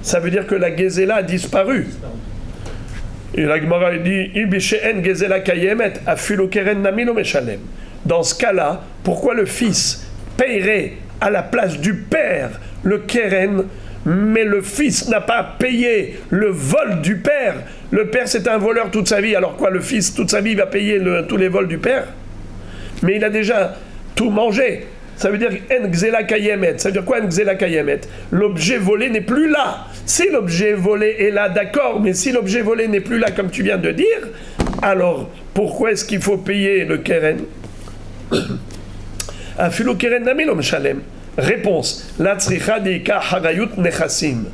Ça veut dire que la gezela a disparu. Et la Gemara dit Ibishe'en gezela kayemet afilu keren namino meshalem. Dans ce cas-là, pourquoi le fils payerait à la place du père le keren, mais le fils n'a pas payé le vol du père? Le père c'est un voleur toute sa vie, alors quoi, le fils toute sa vie va payer tous les vols du père? Mais il a déjà tout mangé. Ça veut dire en gzela kayemet. Ça veut dire quoi en gzela kayemet? L'objet volé n'est plus là. Si l'objet volé est là, d'accord, mais si l'objet volé n'est plus là, comme tu viens de dire, alors pourquoi est-ce qu'il faut payer le keren? Afilu keren nami lo meshalem. Réponse. La tzricha deika harayut nechassim.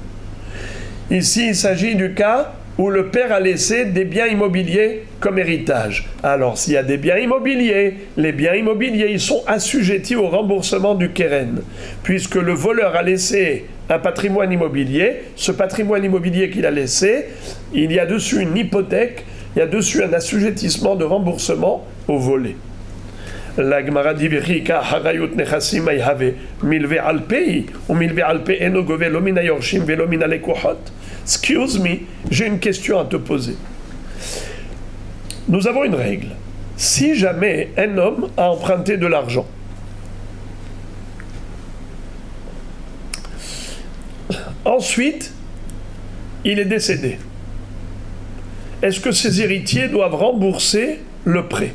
Ici, il s'agit du cas où le père a laissé des biens immobiliers comme héritage. Alors, s'il y a des biens immobiliers, les biens immobiliers, ils sont assujettis au remboursement du keren. Puisque le voleur a laissé un patrimoine immobilier, ce patrimoine immobilier qu'il a laissé, il y a dessus une hypothèque, il y a dessus un assujettissement de remboursement au volé. La Gemara dit V'chika harayut nechassim ayhave milve alpei ou milve alpei eno gove lo min hayorshim velo min halekuchot. Excuse me, j'ai une question à te poser. Nous avons une règle. Si jamais un homme a emprunté de l'argent, ensuite il est décédé, est-ce que ses héritiers doivent rembourser le prêt?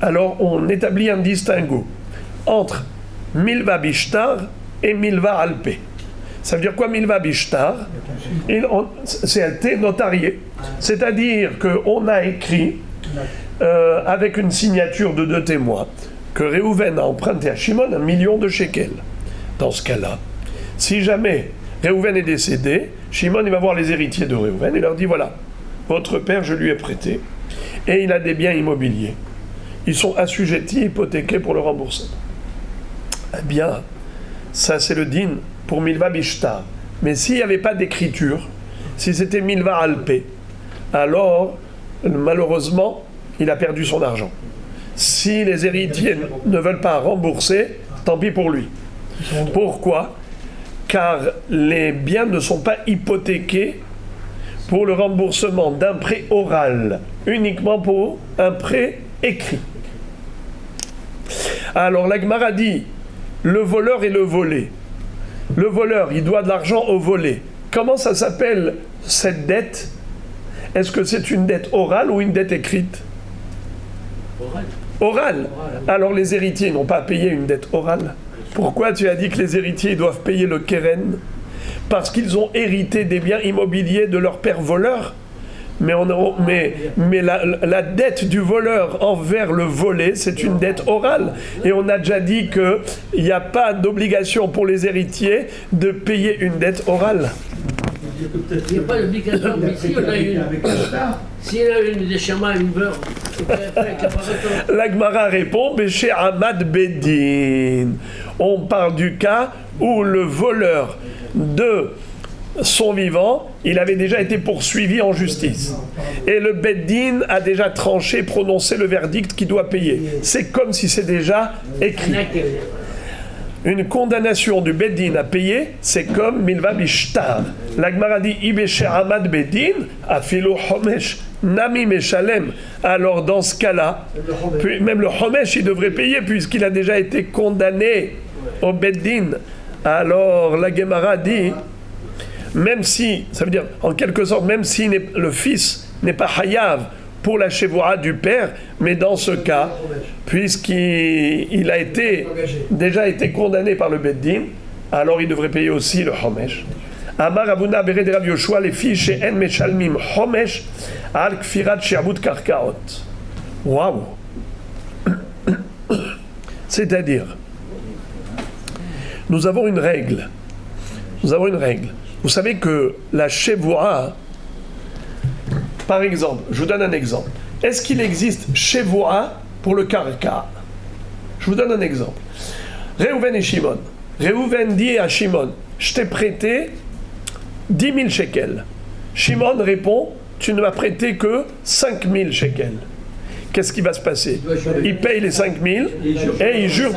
Alors on établit un distinguo entre milva bishtar et milva alpe. Ça veut dire quoi, Milva Bishtar? C'est notarié. C'est-à-dire qu'on a écrit, avec une signature de 2 témoins, que Réhouven a emprunté à Shimon 1 million de shekels. Dans ce cas-là, si jamais Réhouven est décédé, Shimon il va voir les héritiers de Réhouven et leur dit voilà, votre père je lui ai prêté et il a des biens immobiliers. Ils sont assujettis, hypothéqués pour le remboursement. Eh bien, ça c'est le din pour Milva Bishtar. Mais s'il n'y avait pas d'écriture, si c'était Milva Alpé, alors malheureusement il a perdu son argent. Si les héritiers ne veulent pas rembourser, tant pis pour lui. Pourquoi ? Car les biens ne sont pas hypothéqués pour le remboursement d'un prêt oral, uniquement pour un prêt écrit. Alors la Gemara dit, le voleur et le volé. Le voleur, il doit de l'argent au volé. Comment ça s'appelle cette dette ? Est-ce que c'est une dette orale ou une dette écrite ? Orale. Alors les héritiers n'ont pas à payer une dette orale. Pourquoi tu as dit que les héritiers doivent payer le keren ? Parce qu'ils ont hérité des biens immobiliers de leur père voleur. Mais la dette du voleur envers le volé, c'est une dette orale. Et on a déjà dit qu'il n'y a pas d'obligation pour les héritiers de payer une dette orale. Il n'y a pas d'obligation, mais si on a une. S'il a une des chamas, une beurre, la Gemara répond, chez Ahmad Bedin. On parle du cas où le voleur de son vivant, il avait déjà été poursuivi en justice. Et le Beddin a déjà tranché, prononcé le verdict qu'il doit payer. C'est comme si c'est déjà écrit. Une condamnation du Beddin à payer, c'est comme Milva Bishtar. La Gemara dit Ibeshe Ahmad Beddin, Afilo Homesh, Nami Meshalem. Alors dans ce cas-là, même le Homesh, il devrait payer puisqu'il a déjà été condamné au Beddin. Alors la Gemara dit, même si, ça veut dire en quelque sorte, même si le fils n'est pas hayav pour la chevoura du père, mais dans ce cas, puisqu'il a déjà été condamné par le Beddin, alors il devrait payer aussi le Homesh. Amar Abuna Bered Rav Yoshua, les filles chez En Meshalmim Homesh al Kfirat She'abut Karkaot. Waouh! C'est-à-dire, nous avons une règle. Vous savez que la chevoura, par exemple, je vous donne un exemple. Est-ce qu'il existe chevoura pour le karka ? Je vous donne un exemple. Réhouven et Shimon. Réhouven dit à Shimon, je t'ai prêté 10 000 shekels. Shimon répond, tu ne m'as prêté que 5 000 shekels. Qu'est-ce qui va se passer ? Il paye les 5 000 et il jure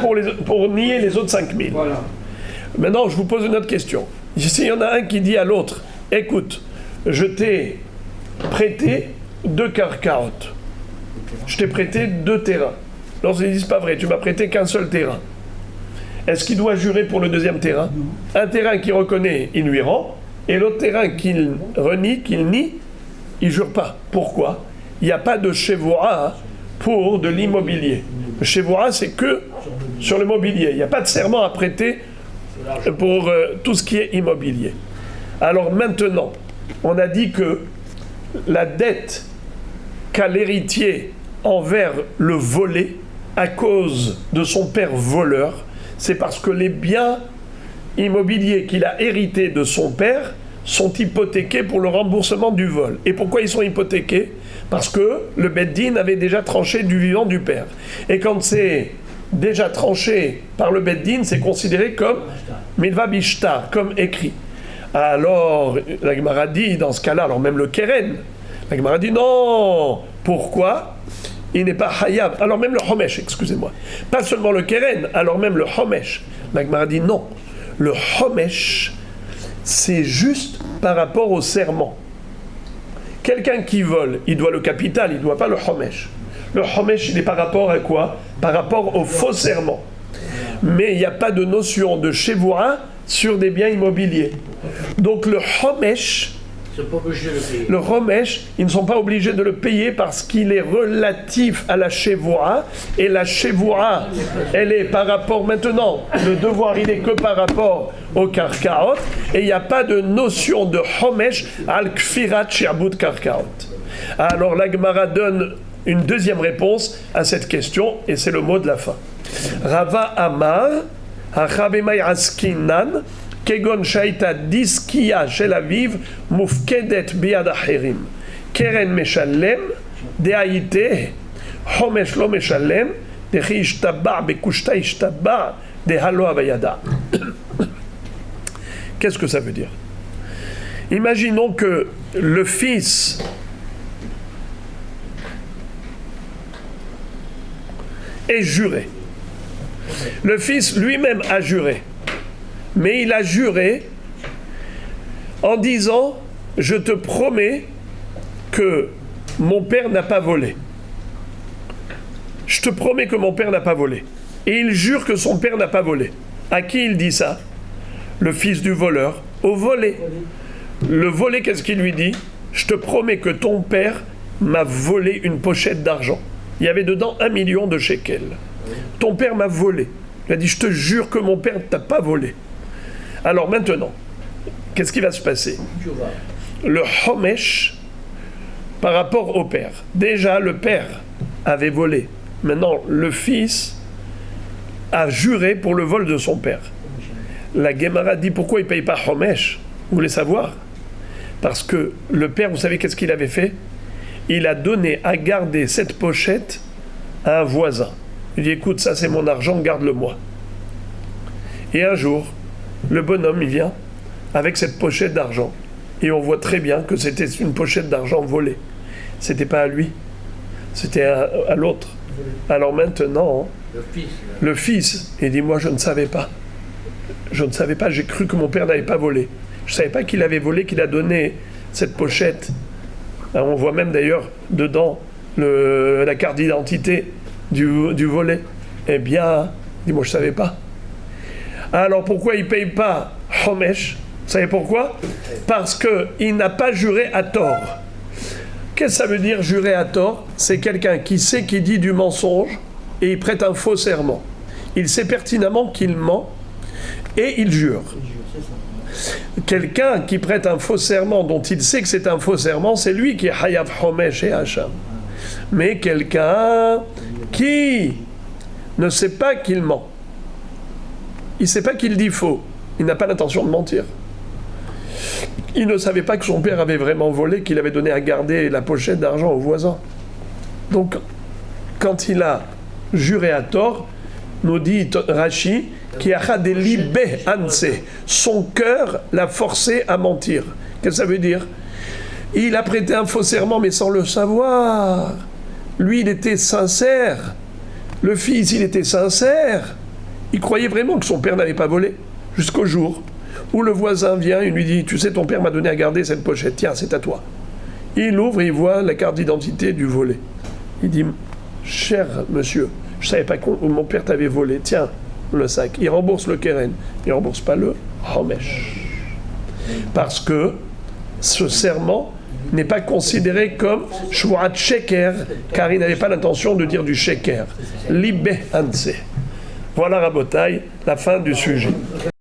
pour nier les autres 5 000. Voilà. Maintenant, je vous pose une autre question. S'il y en a un qui dit à l'autre, écoute, je t'ai prêté 2 karkaot. Je t'ai prêté 2 terrains. Lorsqu'ils disent pas vrai, tu m'as prêté qu'un seul terrain. Est-ce qu'il doit jurer pour le deuxième terrain ? Un terrain qu'il reconnaît, il lui rend, et l'autre terrain qu'il renie, qu'il nie, il jure pas. Pourquoi ? Il n'y a pas de chevoura pour de l'immobilier. Le chevoura, c'est que sur le mobilier. Il n'y a pas de serment à prêter pour tout ce qui est immobilier. Alors maintenant, on a dit que la dette qu'a l'héritier envers le volé à cause de son père voleur, c'est parce que les biens immobiliers qu'il a hérités de son père sont hypothéqués pour le remboursement du vol. Et pourquoi ils sont hypothéqués ? Parce que le Beddin avait déjà tranché du vivant du père. Et quand c'est déjà tranché par le Beddin, c'est considéré comme Milva Bishtar, comme écrit. Alors, la Gemara dit, dans ce cas-là, alors même le Keren, la Gemara dit non. Pourquoi ? Il n'est pas Hayav. Alors même le Homesh, excusez-moi. Pas seulement le Keren, alors même le Homesh. La Gemara dit non. Le Homesh, c'est juste par rapport au serment. Quelqu'un qui vole, il doit le capital, il ne doit pas le Homesh. Le Homesh, il est par rapport à quoi ? Par rapport au faux serment. Mais il n'y a pas de notion de chevoura sur des biens immobiliers. Donc le Homesh, Ils ne sont pas obligés de le payer. Le Chomesh, ils ne sont pas obligés de le payer parce qu'il est relatif à la Shevoa. Et la Shevoa, elle est par rapport maintenant, le devoir, il est que par rapport au Karkaot. Et il n'y a pas de notion de Chomesh al Kfirat She'abud Karkaot. Alors la Gemara donne une deuxième réponse à cette question, et c'est le mot de la fin. Rava Amar, Hachabemai Askinan, Kegon Shaita Diskia Shel Aviv, Mufkedet Biad Acherim, Keren Meshalem, Deaite, Chomesh Lo Meshalem, Dechi Ishtaba, Bekushta Ishtaba, Dehalo Avayada. Qu'est-ce que ça veut dire? Imaginons que le fils est juré. Le fils lui-même a juré. Mais il a juré en disant « Je te promets que mon père n'a pas volé. Je te promets que mon père n'a pas volé. » Et il jure que son père n'a pas volé. À qui il dit ça? Le fils du voleur, au volé. Le volé, qu'est-ce qu'il lui dit? « Je te promets que ton père m'a volé une pochette d'argent. Il y avait dedans 1 million de shekels. Ton père m'a volé. » Il a dit « Je te jure que mon père ne t'a pas volé. » Alors maintenant, qu'est-ce qui va se passer? Le Chomesh, par rapport au père. Déjà, le père avait volé. Maintenant, le fils a juré pour le vol de son père. La Gemara dit pourquoi il ne paye pas Chomesh? Vous voulez savoir? Parce que le père, vous savez qu'est-ce qu'il avait fait? Il a donné à garder cette pochette à un voisin. Il dit écoute, ça c'est mon argent, garde-le-moi. Et un jour, le bonhomme, il vient avec cette pochette d'argent. Et on voit très bien que c'était une pochette d'argent volée. C'était pas à lui, c'était à l'autre. Alors maintenant, le fils, il dit moi je ne savais pas. Je ne savais pas, j'ai cru que mon père n'avait pas volé. Je ne savais pas qu'il avait volé, qu'il a donné cette pochette. Alors on voit même d'ailleurs dedans la carte d'identité du volé. Eh bien, dis-moi je ne savais pas. Alors pourquoi il ne paye pas Chomesh? Vous savez pourquoi? Parce qu'il n'a pas juré à tort. Qu'est-ce que ça veut dire jurer à tort? C'est quelqu'un qui sait qu'il dit du mensonge et il prête un faux serment. Il sait pertinemment qu'il ment et il jure. Quelqu'un qui prête un faux serment dont il sait que c'est un faux serment, c'est lui qui est Hayav Chomesh et Hacham. Mais quelqu'un qui ne sait pas qu'il ment, il ne sait pas qu'il dit faux, il n'a pas l'intention de mentir. Il ne savait pas que son père avait vraiment volé, qu'il avait donné à garder la pochette d'argent au voisin. Donc, quand il a juré à tort, nous dit Rashi, qui a des libé anse, son cœur l'a forcé à mentir. Qu'est-ce que ça veut dire? Il a prêté un faux serment, mais sans le savoir. Lui, il était sincère. Le fils, il était sincère. Il croyait vraiment que son père n'avait pas volé, jusqu'au jour où le voisin vient et lui dit « Tu sais, ton père m'a donné à garder cette pochette, tiens, c'est à toi. » Il ouvre et il voit la carte d'identité du volé. Il dit « Cher monsieur, je ne savais pas que mon père t'avait volé, tiens, le sac. » Il rembourse le keren, il ne rembourse pas le Chomesh. Parce que ce serment n'est pas considéré comme Shvuat Sheker, car il n'avait pas l'intention de dire du Sheker. Libé Hanse. Voilà, Rabotai, la fin du sujet.